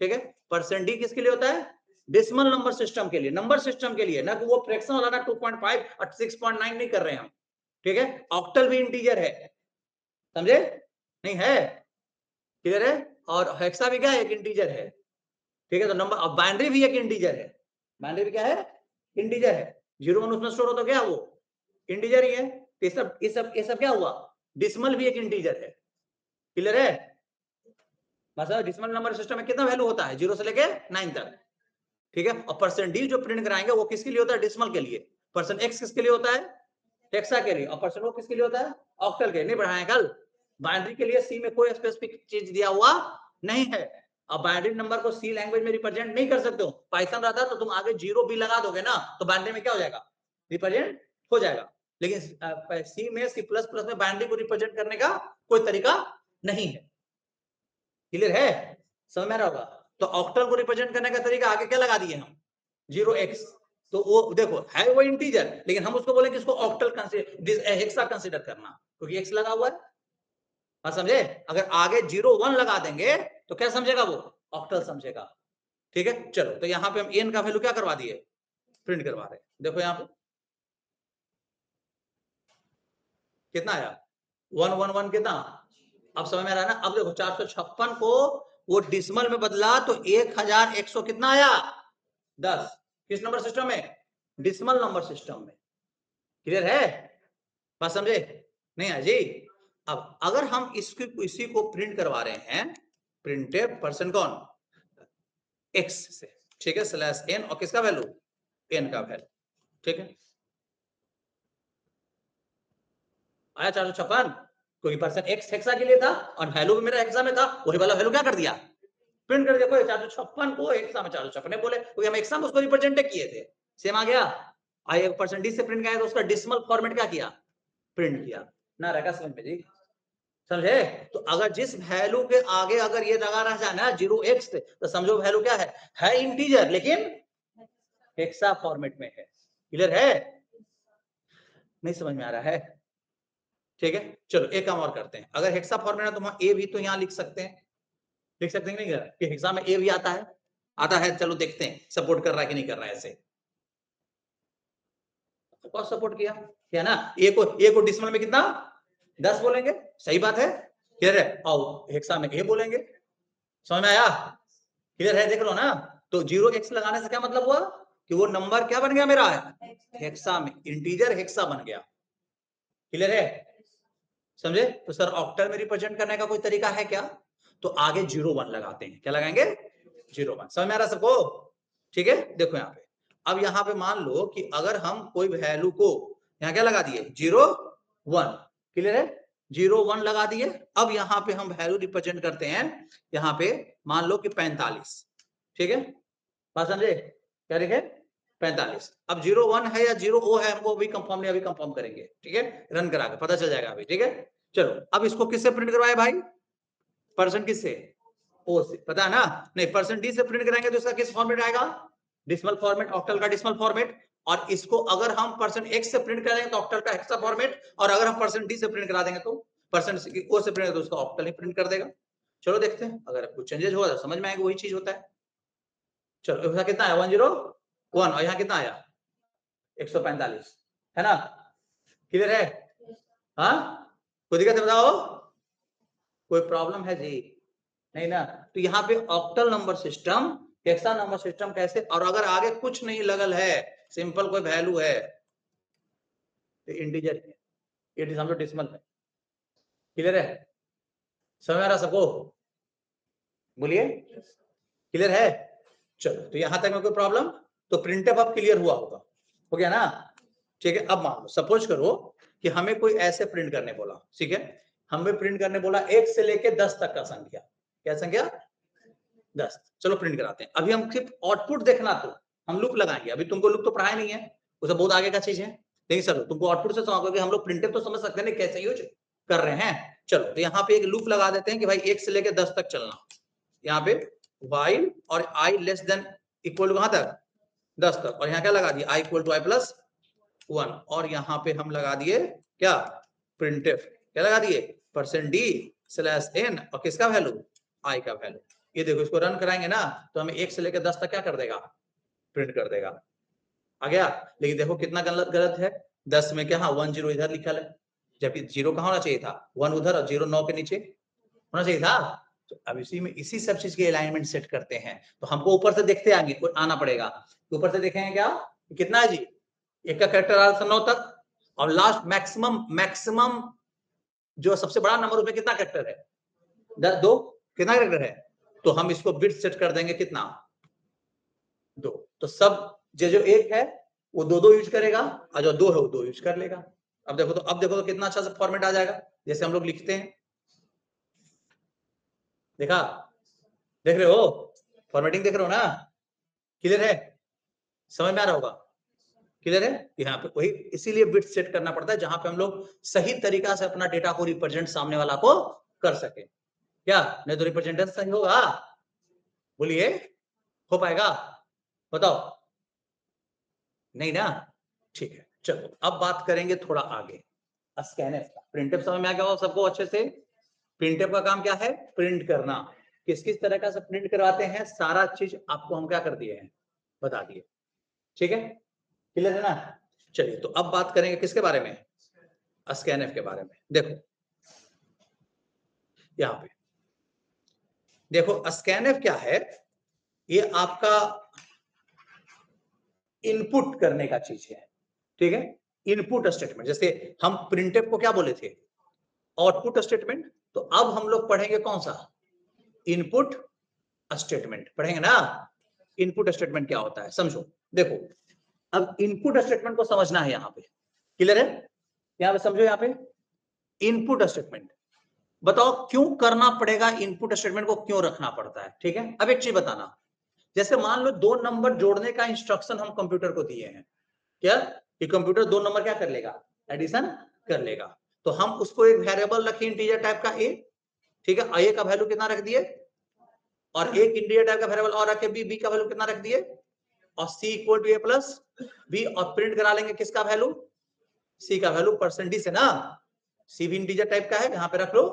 Speaker 1: ठीक है, %d किसके लिए होता है, डेसिमल नंबर सिस्टम के लिए, नंबर सिस्टम के लिए, ना कि वो फ्रैक्शन वाला, ना 2.5 और 6.9 नहीं कर रहे हैं हम। ठीक है, ऑक्टल भी इंटीजर है, समझे? नहीं है, क्लियर है? और हेक्सा भी क्या है, एक इंटीजर है। ठीक है, तो नंबर, अब बाइनरी भी एक इंटीजर है, बाइनरी भी क्या है, इंटीजर है। 0 1 उसमें स्टोर होता क्या, वो इंटीजर ही है। ये सब क्या हुआ, डेसिमल भी एक इंटीजर है। क्लियर है? मतलब डेसिमल नंबर सिस्टम में कितना वैल्यू होता है, 0 से लेके 9 तक, ठीक है। और %d जो प्रिंट कराएंगे वो किसके लिए होता है, डेसिमल के लिए। %x किसके लिए होता है, हेक्सा के लिए। और %o किसके लिए होता है, ऑक्टल के। नहीं बढ़ाएं कल, बाइनरी के लिए सी में कोई स्पेसिफिक चीज दिया हुआ नहीं है। अब बाइनरी नंबर को सी लैंग्वेज में रिप्रेजेंट नहीं कर सकते हो। पाइथन रहता तो तुम आगे 0 भी लगा दोगे ना, तो बाइनरी में क्या हो जाएगा, रिप्रेजेंट हो जाएगा। लेकिन सी में, C++ में बाइनरी को रिप्रेजेंट करने का कोई तरीका नहीं है। क्लियर है, समझ में आ रहा होगा? तो ऑक्टल को रिप्रेजेंट करने का तरीका आगे क्या लगा दिए हम, 0x। तो वो देखो है वो इंटीजर, लेकिन हम उसको बोलेंगे इसको ऑक्टल हेक्सा कंसीडर करना, क्योंकि x लगा हुआ है। हाँ समझे? अगर आगे 0 1 लगा देंगे तो क्या समझेगा वो, ऑक्टल समझेगा। ठीक है, चलो तो यहाँ पे हम n का वैल्यू क्या करवा दिए, प्रिंट करवा रहे। देखो यहाँ पे कितना आया, 1 1 1 कितना, अब समझ में आ रहा है ना? अब देखो 456 को वो डिसमल में बदला तो 1100 कितना आया, 10। किस नंबर सिस्टम में, डिसमल नंबर सिस्टम में। क्लियर है, बात समझे? नहीं है जी। अब अगर हम इसी को प्रिंट करवा रहे हैं, प्रिंटेड पर्सन कौन, एक्स से, ठीक है, /n और किसका वैल्यू, n का वैल्यू। ठीक है, आया 456, क्योंकि पर्सन एक्स हेक्सा के लिए था और वैल्यू भी मेरा हेक्सा में था, वही वाला वैल्यू क्या कर दिया, प्रिंट कर दिया। 456 को हेक्सा में 456 बोले, क्योंकि हम हेक्सा में उसको रिप्रेजेंट किए थे। सेम आ गया। आई %d से प्रिंट किया तो उसका डेसिमल फॉर्मेट क्या किया, प्रिंट किया ना, रहेगा समझ में जी? समझे? तो अगर जिस वैल्यू के आगे अगर ये लगा रह जाए ना 0x, तो समझो वैल्यू क्या है इंटीजर, लेकिन हेक्सा फॉर्मेट में है। क्लियर है, नहीं समझ में आ रहा है? ठीक है, चलो एक काम और करते हैं। अगर हेक्सा फॉर्मेट है तो हम ए भी तो यहाँ लिख सकते हैं, लिख सकते हैं नहीं, कि हेक्सा में ए भी आता है, आता है। चलो देखते हैं सपोर्ट कर रहा है कि नहीं कर रहा है ऐसे। कॉस सपोर्ट किया, क्या ना, ए को डिसिमल में कितना 10 बोलेंगे, सही बात है, क्लियर है। और हेक्सा में ए बोलेंगे, समझ में आया, क्लियर है, देख लो ना। तो 0x लगाने से क्या मतलब हुआ कि वो नंबर क्या बन गया मेरा, हेक्सा में, इंटीजर हेक्सा बन गया, क्लियर है, समझे। तो सर ऑक्टल में रिप्रेजेंट करने का कोई तरीका है क्या, तो आगे 0-1 लगाते हैं, क्या लगाएंगे 0-1, समझ में आ रहा सबको, ठीक है। देखो यहाँ पे, अब यहाँ पे मान लो कि अगर हम कोई वैल्यू को यहाँ क्या लगा दिए 0-1, क्लियर है, 0-1 लगा दिए। अब यहाँ पे हम वैल्यू रिप्रेजेंट करते हैं, यहाँ पे मान लो कि 45, ठीक है, बात समझे, क्या लिखे 45। अब 0-1 है या 0-O है हमको अभी कंफर्म नहीं, अभी कंफर्म करेंगे, ठीक है, रन करा के पता चल जाएगा अभी, ठीक है। चलो अब इसको किससे प्रिंट करवाए भाई, परसेंट किससे, ओ से, पता है ना, नहीं परसेंट डी से प्रिंट कराएंगे तो इसका किस फॉर्मेट आएगा, डिसिमल फॉर्मेट, ऑक्टल का डिसिमल फॉर्मेट। और इसको अगर हम परसेंट एक्स से प्रिंट करेंगे तो ऑक्टल का हेक्सा फॉर्मेट, और अगर हम परसेंट डी से प्रिंट करा देंगे तो परसेंट ओ से प्रिंट तो उसका ऑक्टल ही प्रिंट कर देगा। चलो देखते हैं, अगर कुछ चेंजेस हुआ तो समझ में आएगा वही चीज होता है। चलो यहाँ कितना आया 101, और यहाँ कितना आया 145, है ना, क्लियर है, हाँ कोई दिक्कत है बताओ, कोई प्रॉब्लम है जी, नहीं ना। तो यहाँ पे octal number system, hexa number system कैसे, और अगर आगे कुछ नहीं लगल है, सिंपल कोई वैल्यू है तो इंटीजर ये समझो डेसिमल में, क्लियर है, समझ आ रहा सबको, बोलिए क्लियर है। चलो तो यहां तक में कोई प्रॉब्लम, तो प्रिंटअप अब क्लियर हुआ होगा, हो गया ना, ठीक है। अब मान लो सपोज करो कि हमें कोई ऐसे प्रिंट करने बोला, ठीक है, हमें प्रिंट करने बोला 1 से लेके 10 तक का संख्या, क्या संख्या 10, चलो प्रिंट कराते हैं। अभी हम सिर्फ आउटपुट देखना, तो हम लूप लगाएंगे, अभी तुमको लूप तो पढ़ाया नहीं है, उसे बहुत आगे का चीज है, नहीं सर तुमको आउटपुट से समझोगे, हम लोग प्रिंटअप तो समझ सकते हैं कैसे यूज कर रहे हैं। चलो तो यहाँ पे एक लूप लगा देते हैं कि भाई 1 से लेके 10 तक चलना, यहाँ पे while और i less than equal to कहां तक 10 तक, और यहाँ क्या लगा दिया i equal to i plus 1, और यहाँ पे हम लगा दिए क्या प्रिंटफ, क्या लगा दिए परसेंट डी स्लैश एन, और किसका वैल्यू i का वैल्यू। ये देखो इसको रन कराएंगे ना तो हमें 1 से लेकर 10 तक क्या कर देगा, प्रिंट कर देगा, आ गया। लेकिन देखो कितना गलत गलत है, 10 में क्या 1 0 इधर लिखा है, जबकि 0 कहाँ होना चाहिए था 1 उधर, और 0 9 के नीचे होना चाहिए था। तो अब इसी में इसी सब चीज के अलाइनमेंट सेट करते हैं, तो हमको ऊपर से देखते आगे आना पड़ेगा, ऊपर से देखेंगे क्या कितना है जी, एक का कैरेक्टर आ रहा था 9 तक, और लास्ट मैक्सिमम जो सबसे बड़ा नंबर उसमें कितना कैरेक्टर है 2, कितना कैरेक्टर है, तो हम इसको बिट सेट कर देंगे कितना 2, तो सब जो 1 है वो 2 यूज करेगा, और जो 2 है वो 2 यूज कर लेगा। अब देखो तो कितना अच्छा सा फॉर्मेट आ जाएगा, जैसे हम लोग लिखते हैं, देखा, देख रहे हो फॉर्मेटिंग देख रहे हो ना, क्लियर है, समझ में आ रहा होगा, क्लियर है। यहाँ पे वही इसीलिए बिट सेट करना पड़ता है जहां पे हम लोग सही तरीका से अपना डेटा को रिप्रेजेंट सामने वाला को कर सके, क्या नहीं तो रिप्रेजेंटेशन सही होगा, बोलिए हो पाएगा, बताओ नहीं ना, ठीक है। चलो अब बात करेंगे थोड़ा आगे स्कैनफ का, प्रिंटअप समझ में आ गया सबको अच्छे से। प्रिंटअप का काम क्या है, प्रिंट करना, किस किस तरह का से प्रिंट करवाते हैं सारा चीज आपको हम क्या कर दिए हैं बता दिए, ठीक है, क्लियर है ना। चलिए तो अब बात करेंगे किसके बारे में, स्कैनफ के बारे में। देखो यहाँ पे देखो स्कैनफ क्या है, ये आपका इनपुट करने का चीज है, ठीक है, इनपुट स्टेटमेंट, जैसे हम प्रिंटअप को क्या बोले थे आउटपुट स्टेटमेंट, तो अब हम लोग पढ़ेंगे कौन सा इनपुट स्टेटमेंट पढ़ेंगे ना। इनपुट स्टेटमेंट क्या होता है समझो, देखो अब इनपुट स्टेटमेंट को समझना है, यहाँ पे क्लियर है, यहाँ पे समझो, यहाँ पे इनपुट स्टेटमेंट बताओ क्यों करना पड़ेगा, इनपुट स्टेटमेंट को क्यों रखना पड़ता है, ठीक है। अब एक चीज बताना, जैसे मान लो 2 नंबर जोड़ने का इंस्ट्रक्शन हम कंप्यूटर को दिए हैं, क्या कि कंप्यूटर 2 नंबर क्या कर लेगा एडिशन कर लेगा, तो हम उसको एक वेरिएबल रखे इंटीजर टाइप का ए, ठीक है, ए का वैल्यू कितना रख दिए, और एक इंटीजर टाइप का वेरिएबल और रखे बी, बी का वैल्यू कितना रख दिए, और C equal to A plus B, और प्रिंट करा लेंगे किसका वैल्यू सी का वैल्यू परसेंट डी से ना, सी भी इंटीजर टाइप का है यहाँ पे रख लो,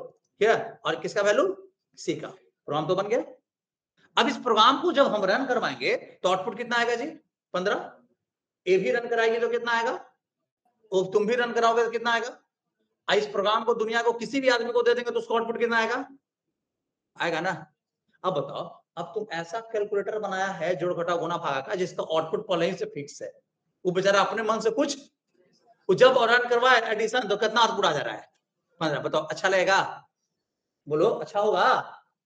Speaker 1: क्या, और किसका वैल्यू सी का, प्रोग्राम तो बन गया। अब इस प्रोग्राम को जब हम रन करवाएंगे तो आउटपुट कितना आएगा जी 15, ए भी रन कराएंगे तो कितना आएगा वो तुम भी रन कराओगे तो कितना आएगा? इस प्रोग्राम को दुनिया को किसी भी आदमी को दे देंगे तो उसका आउटपुट कितना आएगा? आएगा ना। अब बताओ, अब तुम ऐसा कैलकुलेटर बनाया है जोड़ घटाव गुना भागा का जिसका आउटपुट पहले ही से फिक्स है, वो बेचारा अपने मन से कुछ जब रन करवाए एडिशन तो कितना आउटपुट आ जा रहा है? 15। बताओ अच्छा लगेगा? बोलो अच्छा होगा?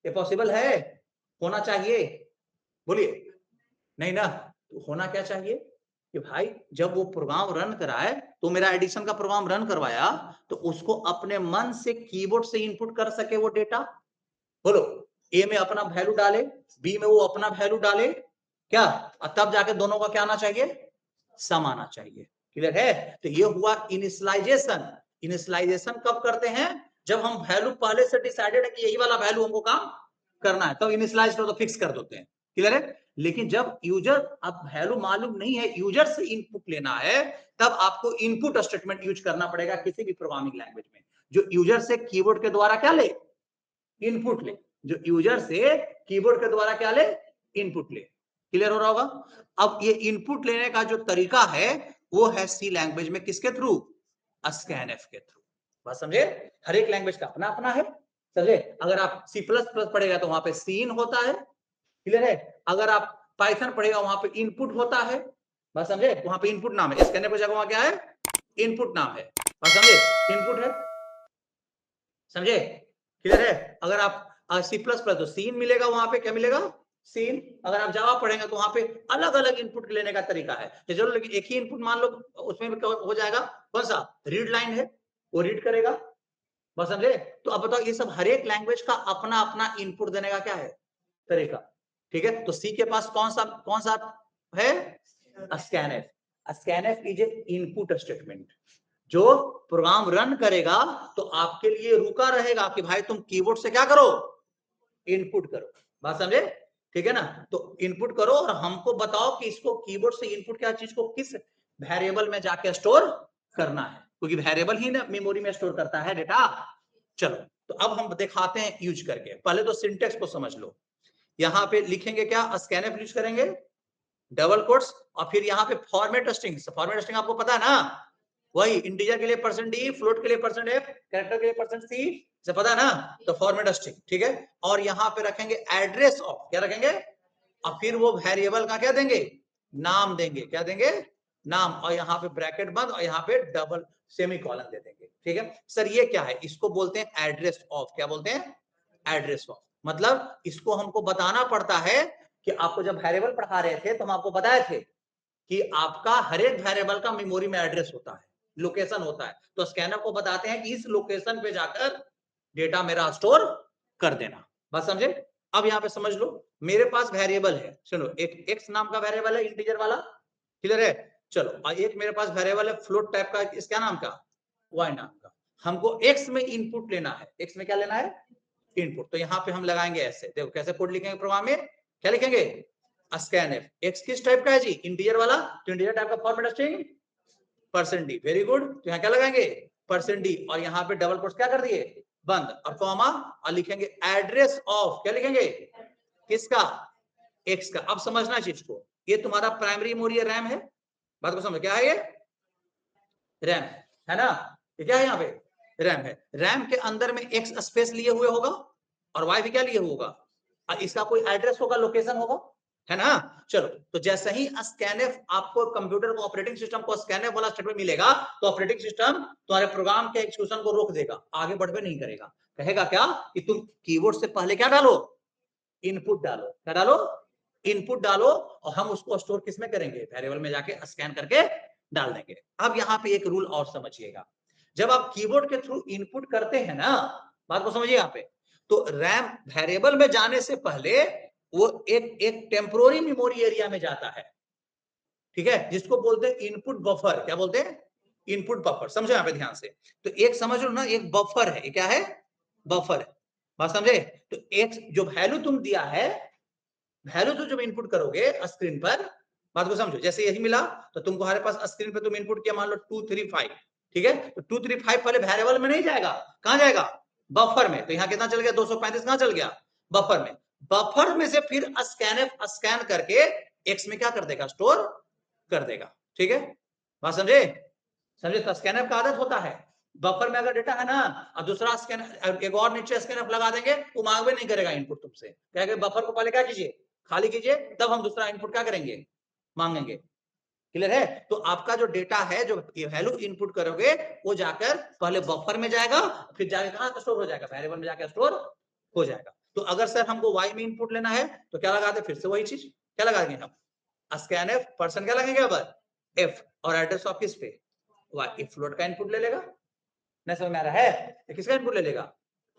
Speaker 1: ये पॉसिबल है? होना चाहिए? बोलिए नहीं ना। तो होना क्या चाहिए कि भाई जब वो प्रोग्राम रन कराए तो मेरा एडिशन का प्रोग्राम रन करवाया तो उसको अपने मन से कीबोर्ड से इनपुट कर सके वो डेटा। बोलो ए में अपना वैल्यू डाले, बी में वो अपना वैल्यू डाले, क्या तब जाके दोनों का क्या आना चाहिए? सम आना चाहिए। क्लियर है? तो ये हुआ इनिशियलाइजेशन। इनिशियलाइजेशन कब करते हैं? जब हम वैल्यू पहले से डिसाइडेड है कि यही वाला वैल्यू हमको काम करना है, तब इनिशियलाइज तो फिक्स कर देते हैं। क्लियर है? लेकिन जब यूजर अब वैल्यू मालूम नहीं है, यूजर से इनपुट लेना है, तब आपको इनपुट स्टेटमेंट यूज करना पड़ेगा किसी भी प्रोग्रामिंग लैंग्वेज में, जो यूजर से कीबोर्ड के द्वारा क्या ले? इनपुट ले। जो यूजर से कीबोर्ड के द्वारा क्या ले? इनपुट ले। क्लियर हो रहा होगा? अब ये इनपुट लेने का जो तरीका है वो है सी लैंग्वेज में किसके थ्रू? स्कैनएफ के थ्रू। बात समझे? हर एक लैंग्वेज का अपना अपना है। समझे? अगर आप सी प्लस प्लस पढ़ेगा तो वहां पे सीन होता है। क्लियर है? अगर आप पाइथन पढ़ेगा वहां पे इनपुट होता है। बात समझे? वहां पे इनपुट नाम है, स्कैनएफ की जगह वहां क्या है? इनपुट नाम है। बात समझे? इनपुट है। समझे? क्लियर है? अगर आप सी प्लस प्लस तो सीन मिलेगा, वहां पे क्या मिलेगा? सीन। अगर आप जावा पढ़ेंगे तो वहां पे अलग अलग इनपुट लेने का तरीका है। तो जरूर लेकिन एक ही इनपुट मान लो उसमें हो जाएगा। कौन सा? रीड लाइन है, वो रीड करेगा। बस समझे? तो अब बताओ, ये सब हर एक लैंग्वेज का अपना अपना इनपुट देने का क्या है? तरीका। ठीक है? तो सी के पास कौन सा है? Scanf. Scanf is a input statement. जो प्रोग्राम रन करेगा तो आपके लिए रुका रहेगा कि भाई तुम कीबोर्ड से क्या करो? इनपुट करो। बात समझे? ठीक है ना? तो इनपुट करो और हमको बताओ कि इसको कीबोर्ड से इनपुट क्या चीज को किस वेरिएबल में जाके स्टोर करना है, क्योंकि वेरिएबल ही ना मेमोरी में स्टोर करता है डेटा। चलो तो अब हम दिखाते हैं यूज करके। पहले तो सिंटेक्स को समझ लो। यहां पे लिखेंगे क्या? स्कैनएफ यूज करेंगे, डबल कोट्स, और फिर यहाँ पे फॉर्मेट स्ट्रिंग। फॉर्मेट स्ट्रिंग आपको पता है ना? वही इंटीजर के लिए %d, फ्लोट के लिए %f, कैरेक्टर के लिए %c, से पता है ना? तो फॉर्मेट स्ट्रिंग। ठीक है? और यहाँ पे रखेंगे एड्रेस ऑफ, क्या रखेंगे? और फिर वो वेरिएबल का क्या देंगे? नाम देंगे। क्या देंगे? नाम। और यहाँ पे ब्रैकेट बंद और यहाँ पे डबल सेमीकोलन दे देंगे। ठीक है सर? ये क्या है? इसको बोलते हैं एड्रेस ऑफ। क्या बोलते हैं? Address of. मतलब इसको हमको बताना पड़ता है कि आपको जब वेरिएबल पढ़ा रहे थे तो हम आपको बताए थे कि आपका हर एक वेरिएबल का मेमोरी में एड्रेस होता है, लोकेशन होता है। तो स्कैनर को बताते हैं कि इस लोकेशन पे जाकर डेटा मेरा स्टोर कर देना। बात समझे? अब यहाँ पे समझ लो, मेरे पास वेरिएबल है, सुनो, एक एक्स नाम का वेरिएबल है, इंटीजर वाला। क्लियर है? चलो, एक मेरे पास वेरिएबल है फ्लोट टाइप का, इस क्या नाम का? वाई नाम का। हमको एक्स में इनपुट लेना है। एक्स में क्या लेना है? इनपुट। तो यहाँ पे हम लगाएंगे ऐसे, देखो कैसे कोड लिखेंगे प्रोग्राम में। क्या लिखेंगे? स्कैनएफ। एक्स किस टाइप का है जी? इंटीजर वाला। तो इंटीजर टाइप का format string %d। Very good. तो यहाँ क्या लगाएंगे? %d। और यहाँ पे डबल कोट्स क्या कर दिए? बंद, और कॉमा, और लिखेंगे एड्रेस ऑफ। क्या लिखेंगे? किसका? एक्स का। अब समझना चीज को, ये तुम्हारा प्राइमरी मेमोरी रैम है। बात को समझो, क्या है ये? रैम है ना? ये क्या है? यहाँ पे रैम है। रैम के अंदर में एक्स स्पेस लिए हुए होगा और वाई भी क्या लिए हुआ होगा, और इसका कोई एड्रेस होगा, लोकेशन होगा, है ना? चलो, तो जैसे ही स्कैनएफ आपको कंप्यूटर को, ऑपरेटिंग सिस्टम को स्कैनएफ वाला स्टेटमेंट मिलेगा तो ऑपरेटिंग सिस्टम तुम्हारे प्रोग्राम के एग्जीक्यूशन को रोक देगा, आगे बढ़वे नहीं करेगा। कहेगा क्या कि तुम कीबोर्ड से पहले क्या डालो? इनपुट डालो। क्या डालो? इनपुट डालो, और हम उसको स्टोर किस में करेंगे? वेरिएबल में जाके स्कैन करके डाल देंगे। अब यहाँ पे एक रूल और समझिएगा, जब आप कीबोर्ड के थ्रू इनपुट करते हैं ना, बात को समझिए यहाँ पे, तो रैम वेरिएबल में जाने से पहले वो एक टेम्पोररी मेमोरी एरिया में जाता है। ठीक है? जिसको बोलते हैं इनपुट बफर। क्या बोलते हैं? Input buffer. समझो यहाँ पे ध्यान से। तो एक समझ लो ना, एक बफर है। क्या है? बफर है। बात समझे? तो एक जो वैल्यू तुम दिया है, वैल्यू तो जब इनपुट करोगे स्क्रीन पर, बात को समझो, जैसे यही मिला तो तुमको हमारे पास स्क्रीन पे तुम इनपुट किया, मान लो 235। ठीक है? तो 235 पहले वेरिएबल में नहीं जाएगा, कहां जाएगा? बफर में। तो यहाँ कितना चल गया? 235 कहां चल गया? बफर में। बफर में से फिर स्कैनएफ स्कैन करके एक्स में क्या कर देगा? स्टोर कर देगा। ठीक है? बात समझे? समझे? तो स्कैनर का आदत होता है, बफर में अगर डेटा है ना और दूसरा स्कैनर, एक और नीचे स्कैनर लगा देंगे, वो मांगवे नहीं करेगा इनपुट तुमसे, कहेगा बफर को पहले क्या कीजिए, खाली कीजिए, तब हम दूसरा इनपुट क्या करेंगे, मांगेंगे। क्लियर है? तो आपका जो डेटा है, जो वैल्यू इनपुट करोगे, वो जाकर पहले बफर में जाएगा, फिर जाके कहां स्टोर हो जाएगा, वेरिएबल में जाकर स्टोर हो जाएगा। तो अगर सर हमको y में इनपुट लेना है तो क्या लगा दे, फिर से वही चीज क्या लगा देंगे हम, स्कैनफ पर्सन क्या लगेंगे अब f, और एड्रेस ऑफ किस पे, y, फ्लोट का इनपुट ले लेगा। नहीं समझ में आ रहा है? तो किसका इनपुट ले लेगा,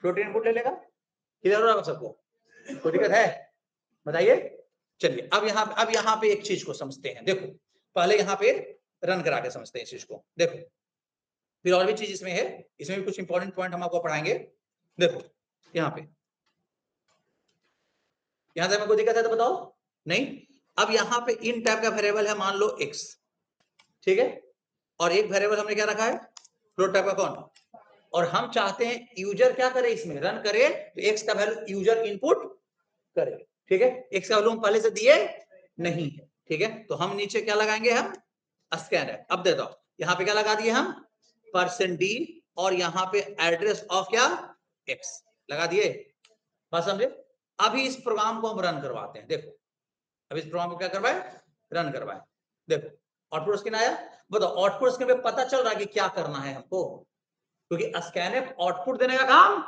Speaker 1: फ्लोट इनपुट ले लेगा। क्लियर हो रहा है सबको, कोई दिक्कत है बताइए? चलिए अब यहाँ पे एक चीज को समझते हैं। देखो पहले यहाँ पे रन करा के समझते हैं इस चीज को। देखो फिर और भी चीज इसमें है, इसमें भी कुछ इंपॉर्टेंट पॉइंट हम आपको पढ़ाएंगे। देखो यहाँ पे, यहाँ से कोई दिक्कत है तो बताओ, नहीं? अब यहाँ पे इन टाइप का वेरिएबल है, मान लो x, ठीक है, और एक वेरिएबल हमने क्या रखा है, फ्लोट टाइप का कौन, और हम चाहते हैं यूजर क्या करे, इसमें रन करे, तो x का वैल्यू यूजर इनपुट करे, ठीक है। x का वैल्यू हम पहले से दिए नहीं है, ठीक है, तो हम नीचे क्या लगाएंगे, हम स्कैनर। अब दे दो, यहाँ पे क्या लगा दिए हम, %d, और यहाँ पे एड्रेस ऑफ क्या, x लगा दिए, बात समझे? अभी इस प्रोग्राम को हम रन करवाते हैं। देखो अब इस प्रोग्राम को क्या करवाए, रन करवाए। देखो आउटपुट स्क्रीन आया, बताओ आउटपुट स्क्रीन पे पता चल रहा है कि क्या करना है हमको, क्योंकि स्कैनर आउटपुट देने का काम,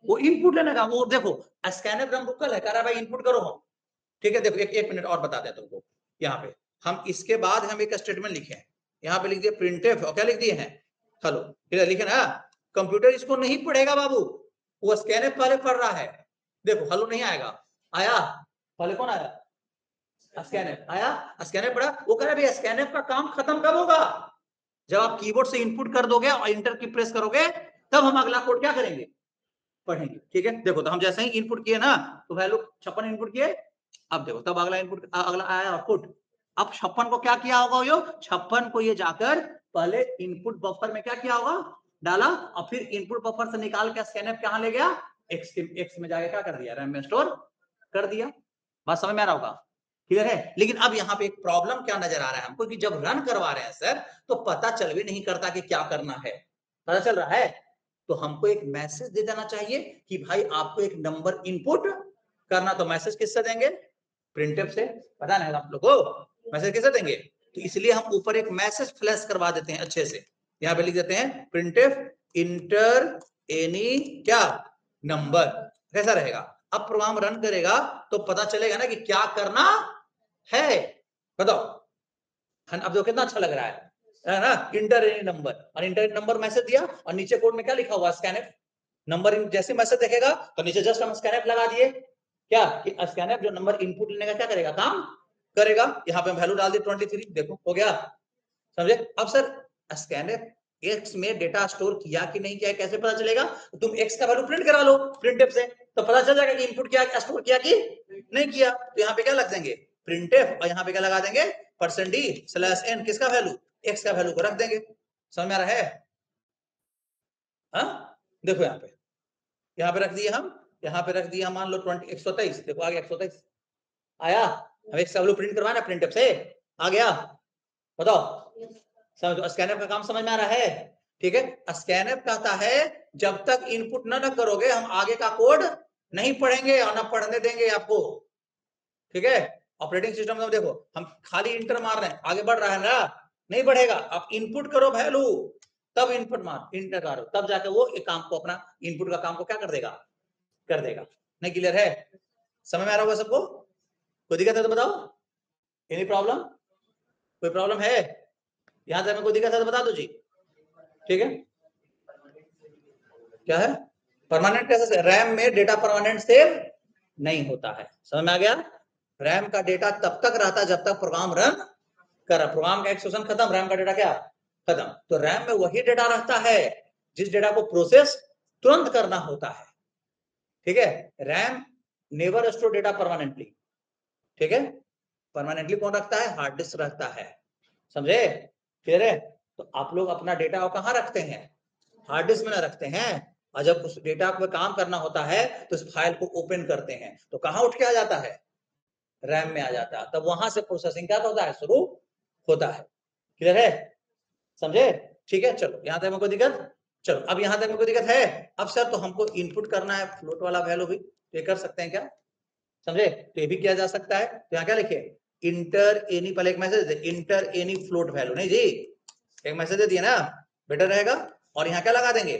Speaker 1: वो इनपुट लेने का, वो देखो स्कैनर हम रुकल है, कह रहा है भाई इनपुट करो हम, ठीक है। देखो एक मिनट और बता दें तुमको, यहाँ पे हम इसके बाद हम एक स्टेटमेंट लिखे हैं, यहाँ पे लिख दिए प्रिंटफ, और क्या लिख दिए हैं, हेलो, लिखे ना। कंप्यूटर इसको नहीं पढ़ेगा बाबू, वो स्कैनर पहले पढ़ रहा है। देखो हेलो नहीं आएगा, आया पहले कौन आया, स्कैनर आया, स्कैनर पढ़ा, वो कह रहा है स्कैनर का काम खत्म कब होगा, जब आप कीबोर्ड से इनपुट कर दोगे और इंटर की प्रेस करोगे, तब हम अगला कोड क्या करेंगे, पढ़ेंगे, ठीक है। देखो तो हम जैसे ही इनपुट किए ना, तो वैल्यू 56 इनपुट किए, अब देखो तब अगला इनपुट, अगला आया आउटपुट। अब 56 को क्या किया होगा, यो 56 को ये जाकर पहले इनपुट बफर में क्या किया होगा, डाला, और फिर इनपुट बफर से निकाल के स्कैनर कहां ले गया, एक्स में जाके क्या कर दिया, रैम में स्टोर कर दिया। बात समझ में आ रहा होगा, क्लियर है? लेकिन अब यहाँ पे एक प्रॉब्लम क्या नजर आ रहा है हमको, कि जब रन करवा रहे हैं सर, तो पता चल भी नहीं करता कि क्या करना है, पता चल रहा है, तो हमको एक मैसेज दे देना चाहिए कि भाई आपको एक नंबर इनपुट करना, तो मैसेज किससे देंगे, प्रिंटफ से, पता नहीं आप लोगों को मैसेज किससे देंगे, तो इसलिए हम ऊपर एक मैसेज फ्लैश करवा देते हैं अच्छे से, यहाँ पे लिख देते हैं प्रिंटफ इंटर एनी क्या नंबर, कैसा रहेगा। अब प्रोग्राम रन करेगा तो पता चलेगा ना कि क्या करना है, बताओ। अब देखो कितना अच्छा लग रहा है ना, इंटर एनी नंबर, और इंटर नंबर मैसेज दिया, और नीचे कोड में क्या लिखा हुआ, स्कैनफ नंबर, जैसे मैसेज देखेगा तो नीचे जस्ट हम स्कैनफ लगा दिए, क्या कि स्कैनफ जो नंबर इनपुट लेने का क्या करेगा, काम करेगा। यहाँ पे हम वैल्यू डाल दिए 23, देखो हो गया, समझे? अब सर स्कैनफ एक्स में डेटा स्टोर किया कि नहीं किया, कैसे पता चलेगा, तुम एक्स का वैल्यू प्रिंट करा लो प्रिंटफ से, तो पता चल जाएगा कि इनपुट किया, स्टोर किया कि नहीं किया। तो यहाँ पे क्या लग देंगे, प्रिंटफ, और यहाँ पे क्या लगा देंगे, %d/n, किसका वैल्यू, एक्स का वैल्यू को रख देंगे। समझ में आ रहा है? हाँ देखो यहाँ पे रख दिए हम, यहाँ पे रख दिया मान लो 123, देखो आ गया 123 आया। अब एक वैल्यू प्रिंट करवाना प्रिंटफ से, आ गया, बताओ समझो, स्कैनर का काम समझ में आ रहा है, ठीक है। स्कैनर कहता है जब तक इनपुट न करोगे हम आगे का कोड नहीं पढ़ेंगे और ना पढ़ने देंगे आपको, ठीक है। ऑपरेटिंग सिस्टम में देखो हम खाली इंटर मार रहे हैं, आगे बढ़ रहा है ना, नहीं बढ़ेगा, आप इनपुट करो वैल्यू, तब इनपुट मार इंटर करो, तब जाके वो एक काम को, अपना इनपुट का काम को क्या कर देगा, कर देगा। नहीं क्लियर है, समझ में आ रहा होगा सबको, कोई दिक्कत है तो बताओ, एनी प्रॉब्लम, कोई प्रॉब्लम है, यहां से हमें कोई दिक्कत है तो बता दो जी, ठीक है। क्या है, परमानेंट कैसे, रैम में डेटा परमानेंट सेव नहीं होता है, समझ में आ गया। रैम का डेटा तब तक रहता है जब तक प्रोग्राम रन कर रहा, प्रोग्राम का एक्सेक्यूशन खत्म, रैम का डेटा क्या खत्म, तो रैम में वही डेटा रहता है जिस डेटा को प्रोसेस तुरंत करना होता है, ठीक है। RAM never store data permanently, ठीक है, परमानेंटली कौन रखता है, हार्ड डिस्क रखता है, समझे, क्लियर है। तो आप लोग अपना डेटा कहाँ रखते हैं, हार्ड डिस्क में ना रखते हैं, और जब उस डेटा पे काम करना होता है तो उस फाइल को ओपन करते हैं, तो कहाँ उठ के आ जाता है, रैम में आ जाता है, तब वहां से प्रोसेसिंग क्या होता है, शुरू होता है, क्लियर है, समझे। ठीक है, चलो यहां तक हमको दिक्कत, चलो अब यहां तक हमको दिक्कत है। अब सर तो हमको इनपुट करना है फ्लोट वाला वैल्यू भी, ये कर सकते हैं क्या, समझे, तो ये भी किया जा सकता है। तो यहाँ क्या लिखे, इंटर एनी, पहले एक मैसेज दे, इंटर एनी फ्लोट वैल्यू, नहीं जी एक मैसेज दे दिया ना, बेटर रहेगा। और यहाँ क्या लगा देंगे,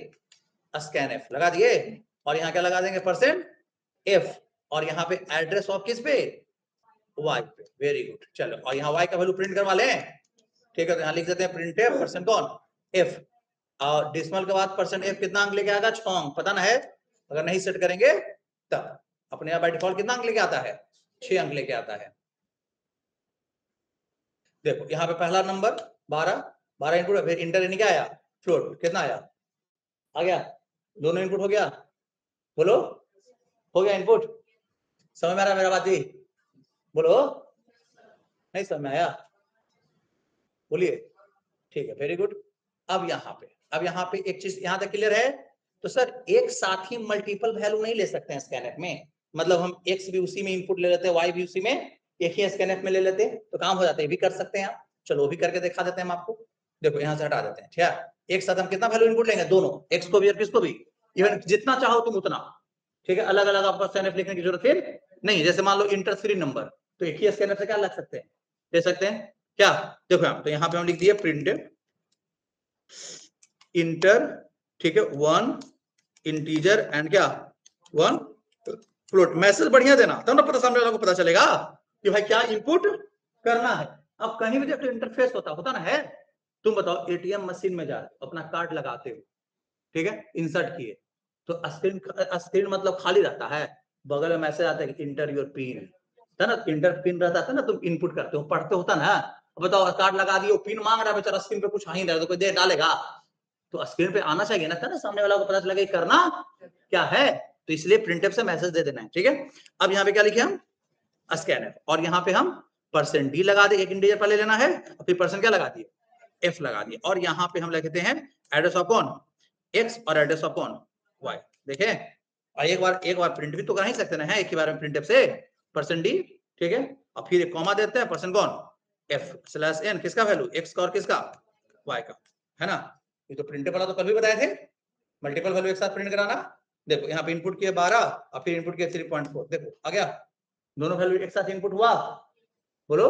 Speaker 1: स्कैन एफ लगा दिए, और यहाँ क्या लगा देंगे, %f, और यहाँ पे एड्रेस ऑफ किस पे, y पे, वेरी गुड। चलो और यहाँ y का वैल्यू प्रिंट करवा लें, ठीक है, तो यहाँ लिख देते हैं प्रिंट एफ परसेंट कौन f, और डिसिमल के बाद %f कितना अंक लेके आएगा, 6 अंक, पता ना है, अगर नहीं सेट करेंगे तब अपने आप बाय डिफॉल्ट कितना अंक लेके आता है, 6 अंक लेके आता है। देखो यहाँ पे पहला नंबर 12 इनपुट, फिर इंटर एनी क्या आया, फ्लोट कितना आया, आ गया, दोनों इनपुट हो गया, बोलो हो गया इनपुट, समझ में आ रहा मेरा बात जी, बोलो, नहीं समझ में आया, बोलिए, ठीक है, वेरी गुड। अब यहाँ पे एक चीज यहाँ तक क्लियर है, तो सर एक साथ ही मल्टीपल वैल्यू नहीं ले सकते हैं स्कैनएफ में, मतलब हम x भी उसी में इनपुट ले लेते हैं, y भी उसी में, एक ही स्कैनएफ में ले लेते हैं तो काम हो जाता है, ये भी कर सकते हैं आप, चलो वो भी करके दिखा देते हैं हम आपको। देखो यहाँ से हटा देते हैं, ठीक है, एक साथ हम कितना वैल्यू इनपुट लेंगे, दोनों, x को भी और किसको भी, इवन जितना चाहो तुम उतना, ठीक है, अलग अलग आपको स्कैनएफ लिखने की जरूरत फिर नहीं, जैसे मान लो इंटर 3 नंबर, तो एक ही स्कैनएफ से क्या लग सकते हैं, ले सकते हैं क्या, देखो यहाँ तो यहाँ पे हम लिख दिए प्रिंट इंटर, ठीक है, 1 इंटीजर एंड क्या 1 फ्लोट, मैसेज बढ़िया देना तब ना पता सामने वालों को पता चलेगा कि भाई क्या इनपुट करना है। अब कहीं भी देखो इंटरफेस होता ना है, तुम बताओ एटीएम मशीन में जा अपना कार्ड लगाते हो, ठीक है, इंसर्ट किए, तो स्क्रीन मतलब खाली रहता है, बगल में मैसेज आता है कि इंटर योर पिन, है ना, इंटर पिन रहता है ना, तुम इनपुट करते हो, पढ़ते होता ना, बताओ कार्ड लगा दियो, पिन मांग रहा है बेचारा, स्क्रीन पे कुछ आ ही नहीं रहा, तो कोई दे डालेगा, तो स्क्रीन पे आना चाहिए ना सामने वाला को पता चलेगा करना क्या है, तो इसलिए प्रिंटफ से मैसेज दे देना है, ठीक है। अब यहाँ पे क्या लिखे हम, स्कैनर, और यहाँ पे हम %d लगा दे, एक इंटीजर पहले लेना है, और फिर परसेंट क्या लगा दिए, f लगा दिए, और यहाँ पे हम लिखते हैं एड्रेस ऑफ कौन x और एड्रेस ऑफ कौन y, देखें, और एक बार प्रिंट भी तो कर ही सकते ना है एक ही बार में प्रिंटफ से %d, ठीक है, और फिर एक कॉमा देते हैं, परसेंट कौन f/n, किसका वैल्यू x का और किसका y का, है ना, ये तो प्रिंटेबल वाला तो कल भी बताए थे, मल्टीपल वैल्यू एक साथ प्रिंट कराना। देखो यहाँ पे इनपुट किए 12 और फिर इनपुट किए 3.4, देखो आ गया, दोनों वैल्यू एक साथ इनपुट हुआ, बोलो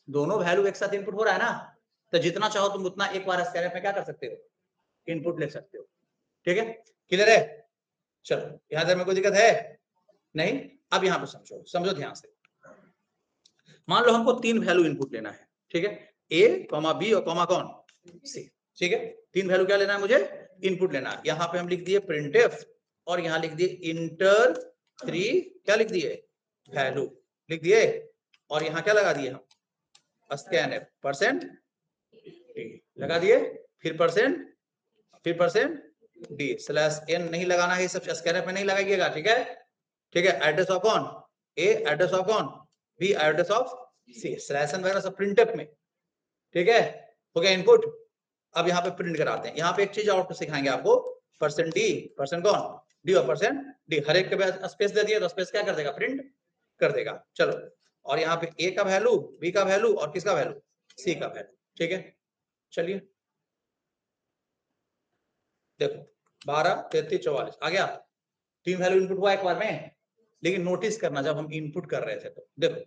Speaker 1: दोनों वैल्यू एक साथ इनपुट हो रहा है ना, तो जितना चाहो तुम उतना एक बार स्कैनर में क्या कर सकते हो, इनपुट ले सकते हो, ठीक है, क्लियर है। चलो यहाँ तक में कोई दिक्कत है नहीं। अब यहाँ पे समझो ध्यान से, मान लो हमको 3 वैल्यू इनपुट लेना है, ठीक है, a, b और कौन c, ठीक है, 3 वैल्यू क्या लेना है मुझे, इनपुट लेना है। यहाँ पे हम लिख दिए printf, और यहाँ लिख दिए इंटर 3 क्या लिख दिए, वैल्यू लिख दिए, और यहाँ क्या लगा दिए हम, scanf %d लगा दिए, फिर %d/n नहीं लगाना है, सब scanf में नहीं लगाइएगा, ठीक है, ठीक है, एड्रेस ऑफ कौन a, एड्रेस ऑफ कौन b, address of c, /n वगैरह सब प्रिंटफ में, ठीक है, हो गया इनपुट। अब यहाँ पे प्रिंट कराते हैं, यहाँ पे एक चीज और सिखाएंगे आपको, %d, परसेंट कौन d और %d, हर एक के बाद स्पेस दे दिया तो स्पेस क्या कर देगा, प्रिंट कर देगा। चलो और यहाँ पे a का वैल्यू, b का वैल्यू और किसका वैल्यू, c का वैल्यू, ठीक है, चलिए देखो 12, 33, 44 आ गया, 3 वैल्यू इनपुट हुआ एक बार में, लेकिन नोटिस करना जब हम इनपुट कर रहे थे तो देखो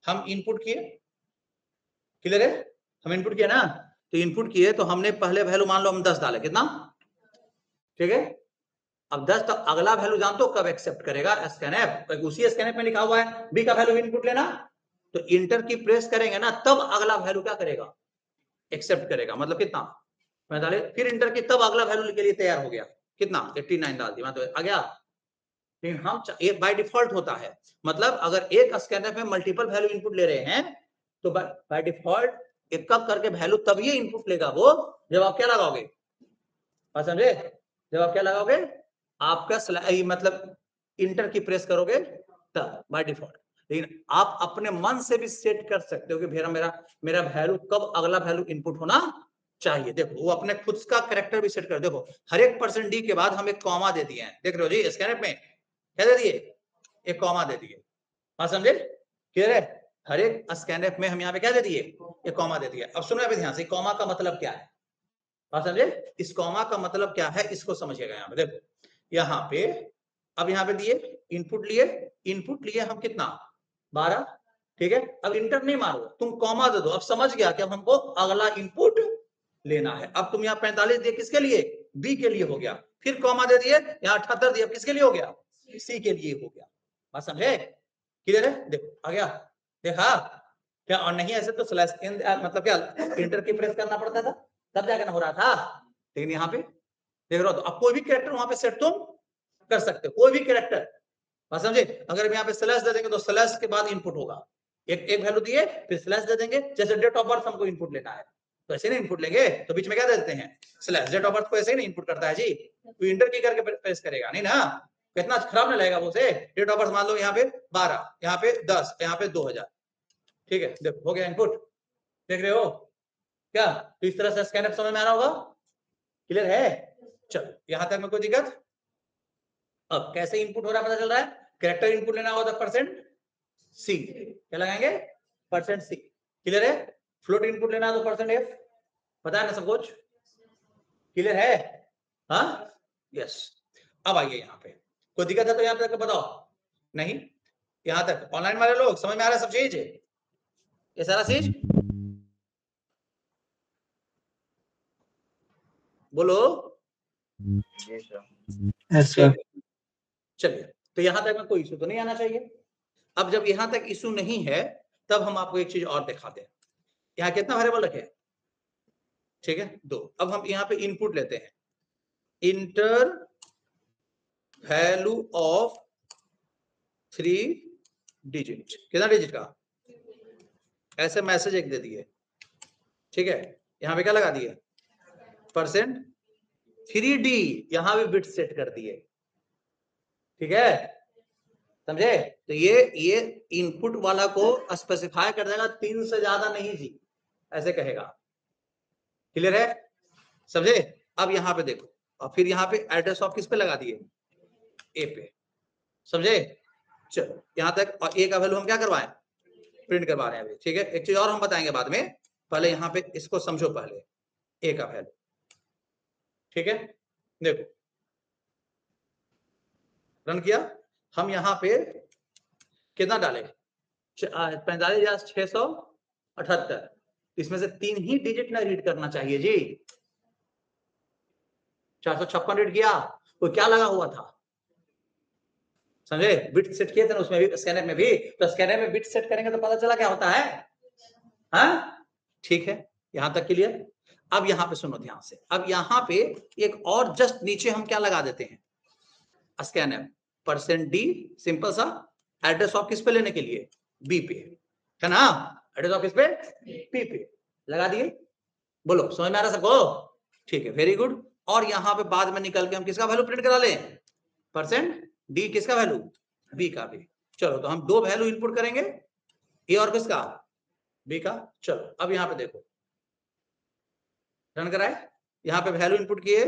Speaker 1: हम इनपुट किए, क्लियर है, हम इनपुट किया ना, तो इनपुट किए तो हमने पहले वैल्यू मान लो हम 10 डाले, कितना, ठीक है, अब 10 तो अगला वैल्यू जानते हो कब एक्सेप्ट करेगा, स्कैनएफ, उसी स्कैनएफ में लिखा हुआ है बी का वैल्यू इनपुट लेना, तो इंटर की प्रेस करेंगे ना तब अगला वैल्यू क्या करेगा, एक्सेप्ट करेगा, मतलब कितना 45, फिर इंटर की तब अगला वैल्यू के लिए तैयार हो गया, कितना 89 डाल दिया, मतलब आ गया। लेकिन हम बाय डिफॉल्ट होता है, मतलब अगर एक स्कैनर में मल्टीपल वैल्यू इनपुट ले रहे हैं तो बाय डिफॉल्ट एक करके वैल्यू तब ये इनपुट लेगा वो जब आप क्या लगाओगे, समझे, जब आप क्या लगाओगे, आपका मतलब इंटर की प्रेस करोगे तब बाय डिफॉल्ट। लेकिन आप अपने मन से भी सेट कर सकते हो कि मेरा वैल्यू कब अगला वैल्यू इनपुट होना चाहिए। देखो वो अपने खुद का कैरेक्टर भी सेट कर, देखो हर एक %d के बाद हम एक कॉमा दे दिए हैं, देख रहे हो जी स्कैनर में क्या दे दिए, एक कॉमा दे दिए, हाँ समझे, क्लियर है, हर एक स्कैनर में हम यहाँ पे क्या दे दिए, एक कॉमा दे दिया। अब सुनो यहाँ पे ध्यान से, कॉमा का मतलब क्या है, बात समझे? इस कॉमा का मतलब क्या है इसको समझिएगा। यहाँ पे देखो, यहाँ पे अब यहाँ पे दिए इनपुट लिए हम कितना 12, ठीक है। अब इंटर नहीं मारो, तुम कॉमा दे दो। अब समझ गया कि अब हमको अगला इनपुट लेना है। अब तुम यहाँ 45 दिए किसके लिए, बी के लिए हो गया, फिर कॉमा दे दिए, यहाँ 78 दिया किसके लिए हो गया, सी के लिए हो गया। बात समझे? क्लियर है? देखो आ गया, देखा क्या? और नहीं ऐसे तो स्लैश मतलब क्या इंटर की प्रेस करना पड़ता था, तब जाकर हो रहा था। लेकिन यहाँ पे देख रहे हो, तो अब कोई भी कैरेक्टर वहां पे सेट तुम कर सकते हो, कोई भी कैरेक्टर। बात समझे? अगर हम यहाँ पे स्लैश दे देंगे तो स्लैश के बाद इनपुट होगा, एक वैल्यू दिए फिर स्लैश दे देंगे। जैसे डेट ऑफ बर्थ हमको इनपुट लेना है तो ऐसे नहीं इनपुट लेंगे, तो बीच में क्या देते हैं स्लैश। डेट ऑफ बर्थ को ऐसे ही नहीं इनपुट करता है जी, तो इंटर की करके प्रेस करेगा नहीं ना, कितना खराब नहीं लगेगा वो से। डेट ऑफ बर्थ मान लो यहाँ पे 12, यहाँ पे 10, यहाँ पे 2000, ठीक है। देखो हो गया इनपुट, देख रहे हो क्या? तो इस तरह से स्कैनर समझ में आ रहा होगा। क्लियर है? चलो यहां तक में कोई दिक्कत? अब कैसे इनपुट हो रहा है पता चल रहा है। कैरेक्टर इनपुट लेना होगा तो %C, क्या लगाएंगे %C। क्लियर है? फ्लोट इनपुट लेना हो तो %F, पता है ना सब कुछ? क्लियर है? हाँ यस। अब आइए यहाँ पे, कोई दिक्कत है तो यहाँ तक बताओ। नहीं, यहाँ तक ऑनलाइन वाले लोग समझ में आ रहा है सब चीज, ये सारा चीज बोलो। चलिए, तो यहां तक में कोई इशू तो नहीं आना चाहिए। अब जब यहां तक इशू नहीं है तब हम आपको एक चीज और दिखाते हैं। यहाँ कितना वेरिएबल रखे, ठीक है 2। अब हम यहाँ पे इनपुट लेते हैं, इंटर वैल्यू ऑफ 3 डिजिट, कितना डिजिट का, ऐसे मैसेज एक दे दिए, ठीक है। यहाँ पे क्या लगा दिए %3D, यहां भी बिट सेट कर दिए, ठीक है समझे? तो ये इनपुट वाला को स्पेसिफाई कर देगा 3 से ज्यादा नहीं जी, ऐसे कहेगा। क्लियर है? समझे? अब यहां पे देखो, और फिर यहाँ पे एड्रेस ऑफ किस पे लगा दिए, ए पे, समझे? चलो यहां तक। और ए का वैल्यू हम क्या करवाएं, प्रिंट करवा रहे हैं अभी, ठीक है। एक चीज और हम बताएंगे बाद में, पहले यहाँ पे इसको समझो, पहले ए का वैल्यू, ठीक है। देखो रन किया, हम यहाँ पे कितना डाले 45,678, इसमें से 3 ही डिजिट ना रीड करना चाहिए जी। 456 रीड किया, तो क्या लगा हुआ था, समझे? बिट सेट किए थे ना उसमें भी, स्कैनर में भी, तो स्कैनर में बिट सेट करेंगे तो पता चला क्या होता है, हाँ ठीक है। यहां तक क्लियर? अब यहाँ पे सुनो ध्यान से, अब यहाँ पे एक और जस्ट नीचे हम क्या लगा देते हैं, स्कैनर %D, सिंपल सा एड्रेस ऑफ किस पे लेने के लिए, बी पे, है ना। एड्रेस ऑफ किस पे, बी पे लगा दिए। बोलो समझ में आ रहा सबको? ठीक है, वेरी गुड। और यहाँ पे बाद में निकल के हम किसका वैल्यू प्रिंट करा लें, %D किसका वैल्यू, बी का भी। चलो तो हम 2 वैल्यू इनपुट करेंगे, ए और किसका, बी का। चलो अब यहाँ पे देखो, रन कराए, यहाँ पे वैल्यू इनपुट किए,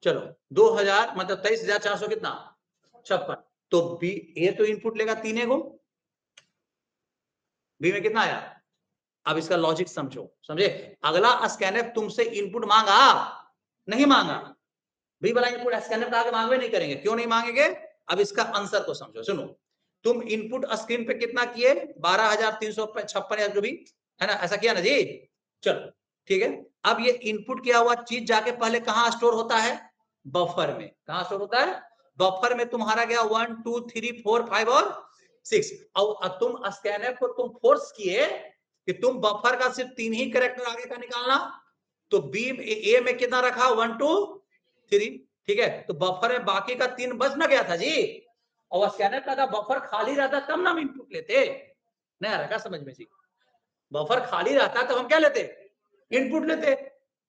Speaker 1: चलो 2000 मतलब 23,400 कितना 56, तो बी ए तो इनपुट लेगा 3 को, बी में कितना आया। अब इसका लॉजिक समझो, समझे? अगला स्कैनर तुमसे इनपुट मांगा, नहीं मांगा, बी वाला इनपुट स्कैनर का आगे मांगे नहीं करेंगे, क्यों नहीं मांगेंगे? अब इसका आंसर को समझो, सुनो। तुम इनपुट स्क्रीन पे कितना किए, 12,356 या जो भी है ना, ऐसा किया ना जी। चलो ठीक है, अब ये इनपुट किया हुआ चीज जाके पहले कहां स्टोर होता है, बफर में। कहां स्टोर होता है, बफर में। तुम्हारा गया 1 2 3 4 5 और 6, और तुम स्कैनर को तुम फोर्स किए कि तुम बफर का सिर्फ 3 ही कैरेक्टर आगे का निकालना, तो बी ए में कितना रखा 1 2 3, ठीक है। तो बफर में बाकी का 3 बच ना गया था जी, और स्कैनर का बफर खाली रहता तब ना हम इनपुट लेते, नहीं रखा समझ में जी। बफर खाली रहता तो हम क्या लेते, इनपुट लेते,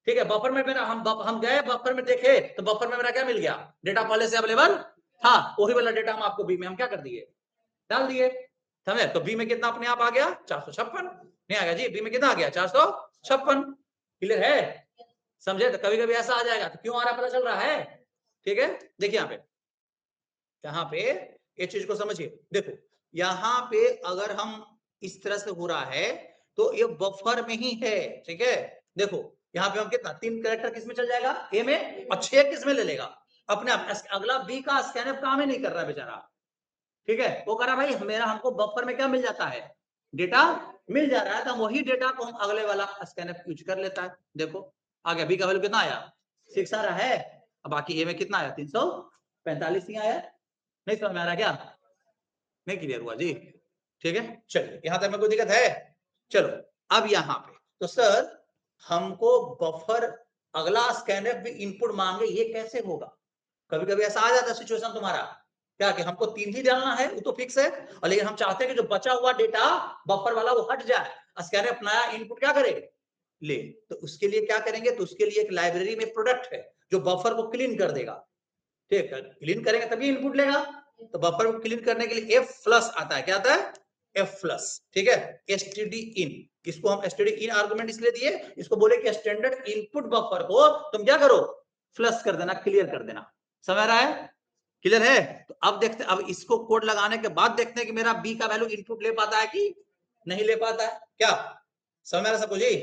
Speaker 1: ठीक है। बफर में मेरा हम गए बफर में देखे, तो बफर में मेरा क्या मिल गया, डेटा पहले से अवेलेबल था, वही वाला डेटा हम आपको बी में हम क्या कर दिए, डाल दिए, समझे? तो बी में कितना अपने आप आ गया 456, नहीं आ गया जी, बी में कितना आ गया 456। क्लियर है? समझे? तो कभी कभी ऐसा आ जाएगा, तो क्यों आ रहा है पता चल रहा है, ठीक है। देखिए यहाँ पे ये चीज को समझिए। देखो यहाँ पे अगर हम इस तरह से हो रहा है तो ये बफर में ही है, ठीक है। देखो यहाँ पे हम कितना 3 कैरेक्टर किस में चल जाएगा, ए में, और 6 किस में ले लेगा अपने आप। अगला बी का स्कैनफ काम ही नहीं कर रहा है बेचारा, ठीक है, वो कह रहा भाई मेरा हमको बफर में क्या मिल जाता है, डेटा मिल जा रहा है, तो वही डेटा को हम अगले वाला स्कैनफ यूज कर लेता है। देखो आ गया, बी का वैल्यू कितना आया 6 आ रहा है, अब बाकी ए में कितना आया 345 ही आया। नहीं समझ में आ रहा क्या, नहीं क्लियर हुआ जी, ठीक है, चलिए यहां तक में कोई दिक्कत है। चलो अब यहाँ पे तो सर हमको बफर अगला स्कैनफ भी इनपुट मांगे, ये कैसे होगा, कभी कभी ऐसा आ जाता है सिचुएशन तुम्हारा क्या कि हमको 3 ही डालना है, वो तो फिक्स है, और लेकिन हम चाहते हैं कि जो बचा हुआ डेटा बफर वाला वो हट जाए, स्कैनफ नया इनपुट क्या करे ले, तो उसके लिए क्या करेंगे, तो उसके लिए एक लाइब्रेरी में प्रोडक्ट है जो बफर को क्लीन कर देगा, ठीक है, क्लीन करेंगे तभी इनपुट लेगा, तो बफर को क्लीन करने के लिए F+ आता है, क्या आता है F+, ठीक है, std in, इसको हम std in आर्गुमेंट इसलिए दिए, इसको बोले कि स्टैंडर्ड इनपुट बफर को तुम क्या करो फ्लश कर देना, क्लियर कर देना, समझ रहा है, क्लियर है। तो अब देखते हैं, अब इसको कोड लगाने के बाद देखते हैं कि मेरा बी का वैल्यू इनपुट ले पाता है कि नहीं ले पाता है, क्या समझ में आ रहा सबको जी,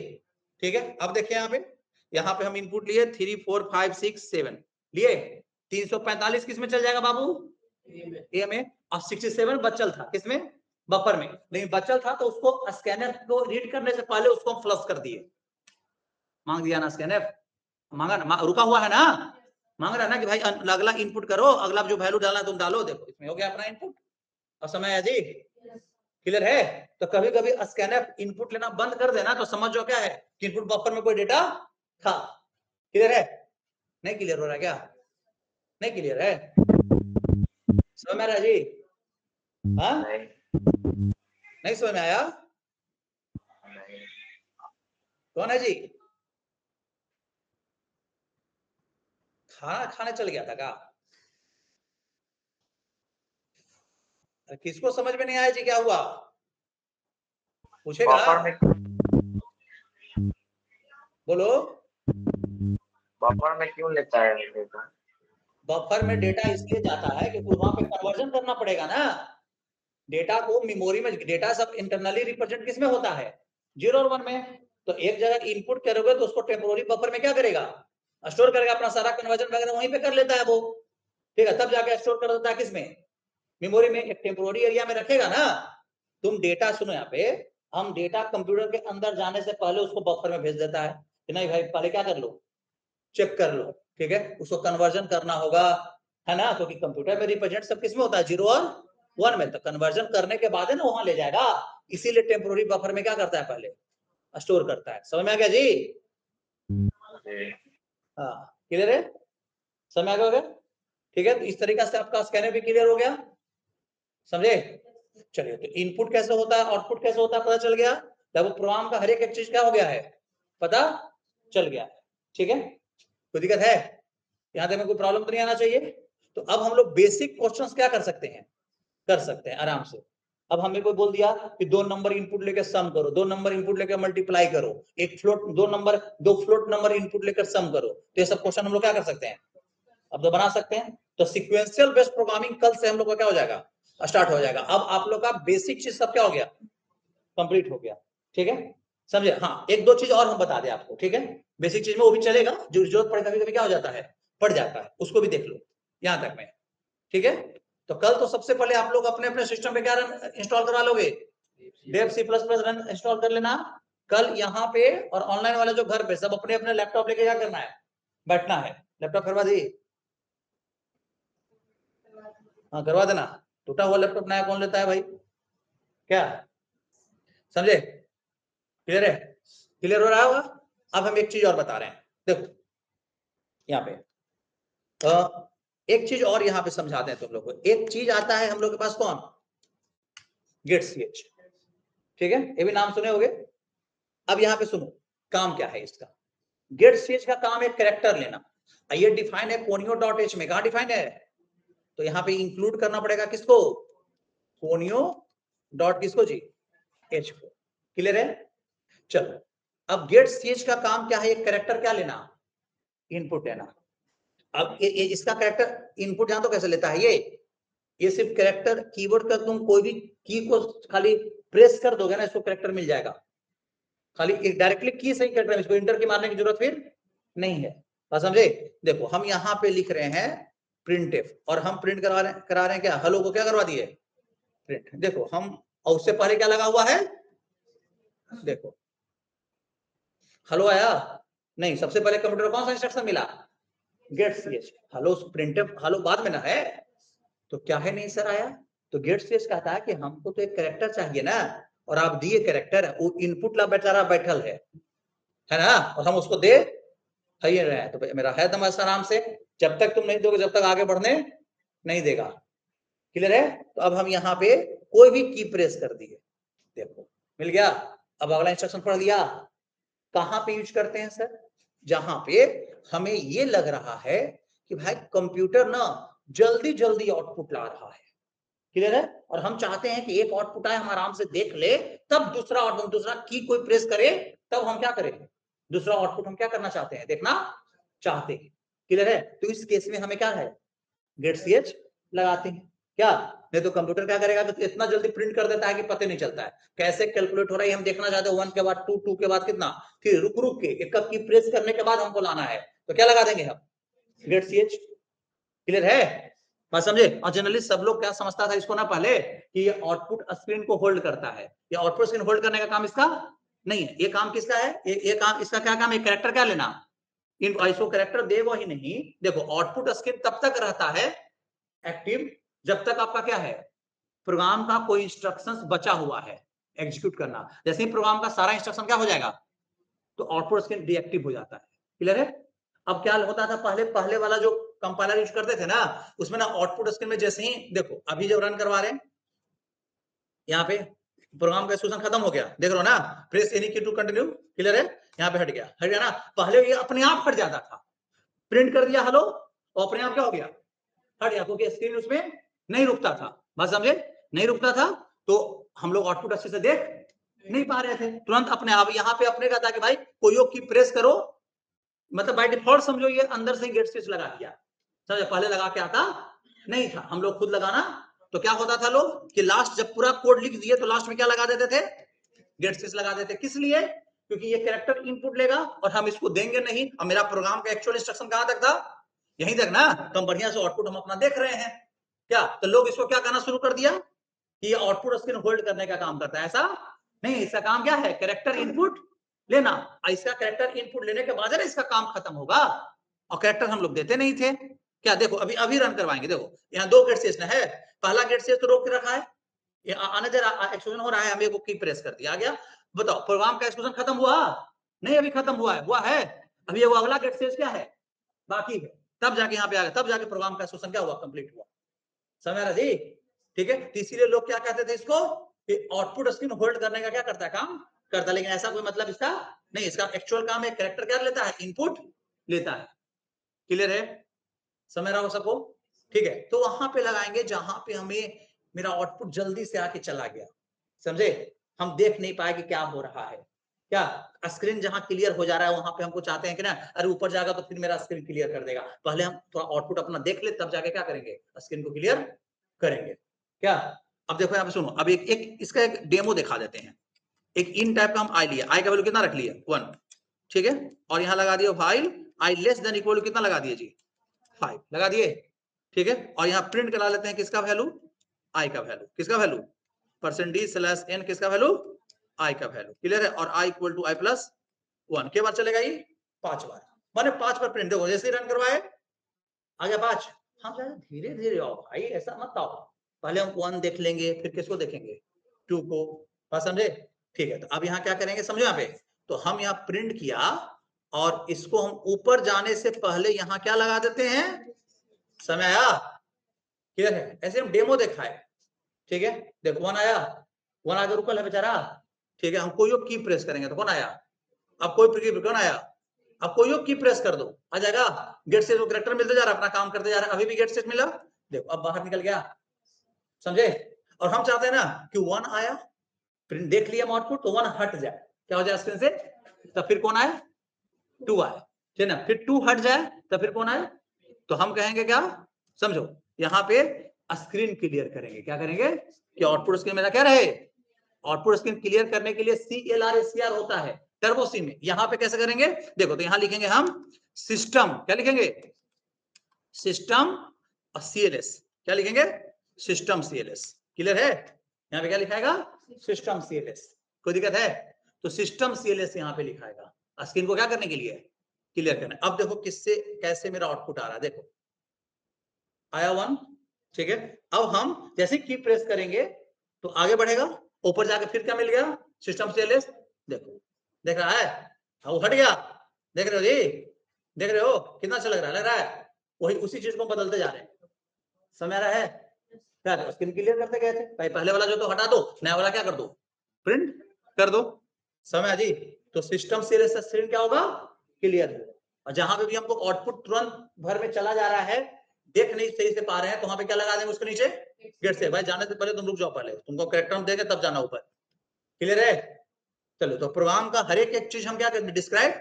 Speaker 1: ठीक है। अब देखिए यहाँ पे हम इनपुट लिए 3 4 5 6 7 लिए, 345 किस में चल जाएगा बाबू, ए में, और 67 बचल था किसमें, बफर में, लेकिन बचल था तो उसको स्कैनर को रीड करने से पहले उसको हम फ्लश कर दिए, मांग दिया ना स्कैनर, मांगा ना, रुका हुआ है ना, मांग रहा है ना कि भाई अगला इनपुट करो, अगला जो वैल्यू डालना तुम डालो, देखो इसमें हो गया अपना इनपुट, और समय है जी, क्लियर है। तो कभी कभी स्कैनर इनपुट लेना बंद कर देना तो समझ जो क्या है कि इनपुट बफर में कोई डेटा था, क्लियर है, नहीं क्लियर हो रहा क्या, नहीं क्लियर है, समझ में आ रहा जी, हाँ नहीं समझ में आया, कौन है जी, खाना खाने चल गया था क्या, किसको समझ में नहीं आया जी क्या हुआ, पूछेगा, बोलो,
Speaker 2: बफर में क्यों लेता है डेटा,
Speaker 1: बफर में डेटा इसलिए जाता है क्योंकि वहां पे कन्वर्जन करना पड़ेगा ना, डेटा को मेमोरी में, डेटा सब इंटरनली रिप्रेजेंट किसमें होता है 0 और 1 में, तो एक जगह इनपुट करोगे तो उसको टेम्पोररी बफर में क्या करेगा, स्टोर करेगा, अपना सारा कन्वर्जन वगैरह वहीं पे कर लेता है वो, ठीक है, तब जाके स्टोर कर देता है किसमें, मेमोरी में, एक टेम्पोररी एरिया में रखेगा ना, तुम डेटा सुनो यहाँ पे, हम डेटा कंप्यूटर के अंदर जाने से पहले उसको बफर में भेज देता है कि नहीं भाई पहले क्या कर लो, चेक कर लो, ठीक है, उसको कन्वर्जन करना होगा, है ना, क्योंकि कंप्यूटर में रिप्रेजेंट सब किसमें होता है 0 और 1 में, तो कन्वर्जन करने के बाद है ना वहां ले जाएगा, इसीलिए टेम्पोररी बफर में क्या करता है पहले स्टोर करता है, समझ में आ गया जी, हाँ क्लियर है, समझ आ गया, ठीक है, तो इस तरीके से आपका स्कैनर भी क्लियर हो गया, समझे, चलिए, तो इनपुट कैसे होता है, आउटपुट कैसे होता है पता चल गया, तब प्रोग्राम का हर एक चीज क्या हो गया है पता चल गया, ठीक है, कोई दिक्कत है, यहाँ तक में कोई प्रॉब्लम तो नहीं आना चाहिए। तो अब हम लोग बेसिक क्वेश्चंस क्या कर सकते हैं, कर सकते हैं आराम से, अब हमें कोई बोल दिया कि 2 नंबर इनपुट लेकर सम करो, 2 नंबर इनपुट लेकर मल्टीप्लाई करो, एक फ्लोट 2 फ्लोट नंबर इनपुट लेकर सम करो, तो ये सब क्वेश्चन हम लोग क्या कर सकते हैं, अब तो बना सकते हैं, तो सिक्वेंशियल बेस्ड प्रोग्रामिंग कल से हम लोग का क्या हो जाएगा स्टार्ट हो जाएगा, अब आप लोग का बेसिक चीज सब क्या हो गया कंप्लीट हो गया, ठीक है, समझे, हाँ एक दो चीज और हम बता दें आपको, ठीक है, बेसिक चीज में वो भी चलेगा, जो जरूरत पड़े कभी कभी क्या हो जाता है पड़ जाता है, उसको भी देख लो यहां तक में, ठीक है। तो कल तो सबसे पहले आप लोग अपने अपने सिस्टम पे क्या इंस्टॉल करवा लोगे, डेव C++ रन इंस्टॉल कर लेना, कल यहाँ पे, और ऑनलाइन वाले जो घर पे सब अपने अपने लैपटॉप लेके क्या करना है बैठना है, लैपटॉप करवा दी, हाँ करवा देना, टूटा हुआ लैपटॉप नया कौन लेता है भाई, क्या समझे, क्लियर है, क्लियर हो रहा होगा। अब हम एक चीज और बता रहे हैं, देखो यहाँ पे एक चीज और यहाँ पे समझाते हैं तुम लोग को, एक चीज आता है हम लोग के पास कौन, गेट ch, ठीक है, ये भी नाम सुने होंगे। अब यहाँ पे सुनो काम क्या है इसका, गेट ch का काम है कैरेक्टर लेना, ये डिफाइन है conio.h में, कहा डिफाइन है, तो यहाँ पे इंक्लूड करना पड़ेगा किसको, conio डॉट किसको जी h को, क्लियर है। चलो अब गेट ch का काम क्या है, एक कैरेक्टर क्या लेना, इनपुट लेना, अब ये इसका कैरेक्टर इनपुट जान तो कैसे लेता है, ये सिर्फ कैरेक्टर कीबोर्ड का तुम कोई भी की को खाली प्रेस कर दोगे ना इसको कैरेक्टर मिल जाएगा, खाली एक डायरेक्टली की सही कर रहे हैं, इसको इंटर की मारने की जरूरत फिर नहीं है। बात समझे? देखो हम यहाँ पे लिख रहे हैं प्रिंट एफ, और हम प्रिंट करा रहे हैं क्या, हेलो को क्या करवा दिए प्रिंट। देखो हम, और उससे पहले क्या लगा हुआ है, देखो हेलो आया नहीं, सबसे पहले कंप्यूटर कौन सा इंस्ट्रक्शन मिला, get ch। Hello print f hello बाद में ना है, तो क्या है नहीं सर आया, तो गेट ch कहता है कि हमको तो एक कैरेक्टर चाहिए ना, और आप दिए कैरेक्टर, वो इनपुट ला बेचारा बैठल है ना, और हम उसको दे रहे हैं, तो मेरा है दम आराम से, जब तक तुम नहीं दोगे जब तक आगे बढ़ने नहीं देगा। क्लियर है? तो अब हम यहाँ पे कोई भी की प्रेस कर दिए, देखो मिल गया। अब अगला इंस्ट्रक्शन पढ़ लिया, कहां पे यूज करते हैं सर, जहां पे हमें ये लग रहा है कि भाई कंप्यूटर ना जल्दी जल्दी आउटपुट ला रहा है। क्लियर है? और हम चाहते हैं कि एक आउटपुट आए, हम आराम से देख ले, तब दूसरा आउटपुट, दूसरा की कोई प्रेस करे तब हम क्या करें, दूसरा आउटपुट हम क्या करना चाहते हैं, देखना चाहते हैं। क्लियर है? तो इस केस में हमें क्या है, गेट ch लगाते हैं क्या, नहीं तो कंप्यूटर क्या करेगा, तो इतना जल्दी प्रिंट कर देता है कि पता नहीं चलता है कैसे कैलकुलेट हो रहा है, हम देखना चाहते हैं 1 के बाद 2, 2 के बाद कितना, फिर रुक रुक के एक की प्रेस करने के बाद हमको लाना है, तो क्या लगा देंगे हम, गेट ch। क्लियर है? बात समझे? और जनरली सब लोग क्या समझता था इसको ना पहले, कि ये आउटपुट स्क्रीन को होल्ड करता है, ये आउटपुट स्क्रीन होल्ड करने का काम इसका नहीं है, ये काम किसका है, ये काम इसका क्या काम है, कैरेक्टर क्या लेना, इन इसको कैरेक्टर देगा ही नहीं। देखो आउटपुट स्क्रीन तब तक रहता है एक्टिव जब तक आपका क्या है, प्रोग्राम का कोई इंस्ट्रक्शंस बचा हुआ है एग्जीक्यूट करना, जैसे ही प्रोग्राम का सारा इंस्ट्रक्शन क्या हो जाएगा, तो आउटपुट स्क्रीन डीएक्टिव हो जाता है। क्लियर है? अब क्या होता था पहले वाला जो कंपाइलर यूज करते थे ना, उसमें ना आउटपुट स्क्रीन में जैसे ही देखो अभी जब रन करवा रहे हैं यहाँ पे प्रोग्राम का एक्सक्यूशन खत्म हो गया, देख रहे हो ना, प्रेस एनी की टू कंटिन्यू। क्लियर है? यहाँ पे हट गया ना, पहले ये अपने आप हट जाता था, प्रिंट कर दिया हेलो और अपने आप क्या हो गया, हट गया, क्योंकि स्क्रीन उसमें नहीं रुकता था। बात समझे? नहीं रुकता था, तो हम लोग आउटपुट अच्छे से देख नहीं पा रहे थे, तुरंत अपने आप यहाँ पे अपने का था कि भाई कोई की प्रेस करो, मतलब बाय डिफॉल्ट समझो ये अंदर से गेट स्विच लगा दिया, समझे, पहले लगा के आता नहीं था, हम लोग खुद लगाना, तो क्या होता था लोग कि लास्ट जब पूरा कोड लिख दिए तो लास्ट में क्या लगा देते थे, गेट स्विच लगा देते, किस लिए, क्योंकि ये कैरेक्टर इनपुट लेगा और हम इसको देंगे नहीं, और मेरा प्रोग्राम का एक्चुअल इंस्ट्रक्शन कहां तक था, यहीं तक ना, तो हम बढ़िया से आउटपुट हम अपना देख रहे हैं क्या, तो लोग इसको क्या करना शुरू कर दिया कि ये आउटपुट स्क्रीन होल्ड करने का काम करता है, ऐसा नहीं, इसका काम क्या है, कैरेक्टर इनपुट लेना, इसका कैरेक्टर इनपुट लेने के बाद इसका काम खत्म होगा, और कैरेक्टर हम लोग देते नहीं थे क्या। देखो अभी अभी रन करवाएंगे, देखो यहाँ 2 गेट स्टेज है, पहला गेट स्टेज तो रोक के रखा है, ये आने दे रहा, एक्सक्यूशन हो रहा है, हमें की प्रेस कर दिया, आ गया, बताओ प्रोग्राम का एक्सक्यूशन खत्म हुआ नहीं, अभी खत्म हुआ है अभी, ये वो अगला गेट स्टेज क्या है, बाकी है, तब जाके यहाँ पे आ गया, तब जाके प्रोग्राम का एक्सक्यूशन क्या हुआ, कंप्लीट हुआ। समझ रहा जी? ठीक है, तो इसीलिए लोग क्या कहते थे इसको, कि आउटपुट स्क्रीन होल्ड करने का क्या करता है, काम करता है, लेकिन ऐसा कोई मतलब इसका नहीं, इसका एक्चुअल काम है कैरेक्टर क्या लेता है, इनपुट लेता है। क्लियर है? समझ रहा हो सबको? ठीक है, तो वहां पे लगाएंगे जहां पे हमें मेरा आउटपुट जल्दी से आके चला गया, समझे, हम देख नहीं पाए कि क्या हो रहा है, क्या स्क्रीन जहां क्लियर हो जा रहा है वहां पे हमको चाहते हैं कि ना, अरे ऊपर जाएगा तो फिर मेरा स्क्रीन क्लियर कर देगा, पहले हम थोड़ा आउटपुट अपना देख ले तब जाके क्या करेंगे, स्क्रीन को क्लियर करेंगे क्या। अब देखो यहाँ पे सुनो, अब एक इसका एक डेमो दिखा देते हैं, एक इन टाइप का हम आई लिया, आई का वैल्यू कितना रख लिया 1, ठीक है, और यहाँ लगा दिया फाइल आई लेस देन इक्वल कितना लगा दिए जी 5 लगा दिए, ठीक है, और यहाँ प्रिंट करा लेते हैं किसका वैल्यू, आई का वैल्यू, किसका वैल्यू %d/n, किसका वैल्यू, आई का वैल्यू। क्लियर है? और I equal to I plus 1 के बाद चलेगा ये 5 बार, माने 5 बार प्रिंट, देखो जैसे ही रन करवाए आ गया 5, हाँ धीरे धीरे आओ भाई, ऐसा मत आओ, पहले हम 1 देख लेंगे, फिर किसको देखेंगे, 2 को, बात समझे? ठीक है, तो अब यहाँ क्या करेंगे समझो, यहाँ पे तो हम यहाँ प्रिंट किया, और इसको हम ऊपर जाने से पहले यहाँ क्या लगा देते हैं, समय आया, क्लियर है, ऐसे हम डेमो देखा है, ठीक है, देखो 1 आया, 1 आगे रुकल है बेचारा, ठीक है, हम कोई की प्रेस करेंगे तो कौन आया, अब कोई कौन आया, अब कोई की प्रेस कर दो आ जाएगा, गेट से जो कैरेक्टर मिलते जा रहा है, अपना काम करते जा रहा है, अभी भी गेट से मिला, देखो अब बाहर निकल गया, समझे, और हम चाहते हैं ना कि 1 आया, प्रिंट देख लिया आउटपुट, तो 1 हट जाए, क्या हो जाए स्क्रीन से, तब फिर कौन आए, 2 आए, ठीक है ना, फिर 2 हट जाए तब फिर कौन आए, तो हम कहेंगे क्या, समझो यहाँ पे स्क्रीन क्लियर करेंगे, क्या करेंगे कि आउटपुट स्क्रीन में क्या रहे, आउटपुट स्क्रीन क्लियर करने के लिए CLR होता है टर्बो सी में। यहां पे कैसे करेंगे देखो, तो यहां लिखेंगे हम सिस्टम, क्या लिखेंगे सिस्टम CLS, क्या लिखेंगे सिस्टम CLS। क्लियर है, यहाँ पे क्या लिखाएगा सिस्टम CLS, कोई दिक्कत है तो सिस्टम CLS यहाँ पे लिखाएगा स्क्रीन को क्या करने के लिए क्लियर करना। अब देखो किससे कैसे मेरा आउटपुट आ रहा है, देखो आया 1, ठीक है। अब हम जैसे की प्रेस करेंगे तो आगे बढ़ेगा, ऊपर जाके फिर क्या मिल गया सिस्टम CLS, देखो देख रहा है, अब हट गया, देख रहे हो जी, देख रहे हो कितना अच्छा लग रहा है, वही उसी चीज को बदलते जा रहे हैं, समझ रहा है क्या, स्क्रीन क्लियर करते गए थे, पहले वाला जो तो हटा दो, नया वाला क्या कर दो प्रिंट कर दो, समझ जी। तो सिस्टम CLS स्क्रीन क्या होगा क्लियर होगा, और जहां पे भी हमको आउटपुट तुरंत भर में चला जा रहा है, देख नहीं सही से पा रहे हैं, तो वहां पे क्या लगा देंगे उसके नीचे गेट से, भाई जाने से पहले तुम रुक जाओ, पहले तुमको करेक्टर देंगे तब जाना ऊपर, क्लियर है। चलो तो प्रोग्राम का हर एक चीज हम क्या कर डिस्क्राइब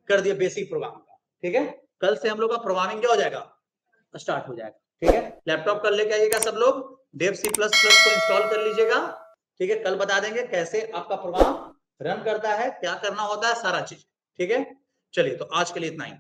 Speaker 1: कर दिए बेसिक प्रोग्राम का, ठीक है। कल से हम लोग का प्रोग्रामिंग क्या हो जाएगा स्टार्ट हो जाएगा, ठीक है। लैपटॉप कल लेके आइएगा सब लोग, डेव C++ को इंस्टॉल कर लीजिएगा, ठीक है। कल बता देंगे कैसे आपका प्रोग्राम रन करता है, क्या करना होता है सारा चीज, ठीक है। चलिए तो आज के लिए इतना ही।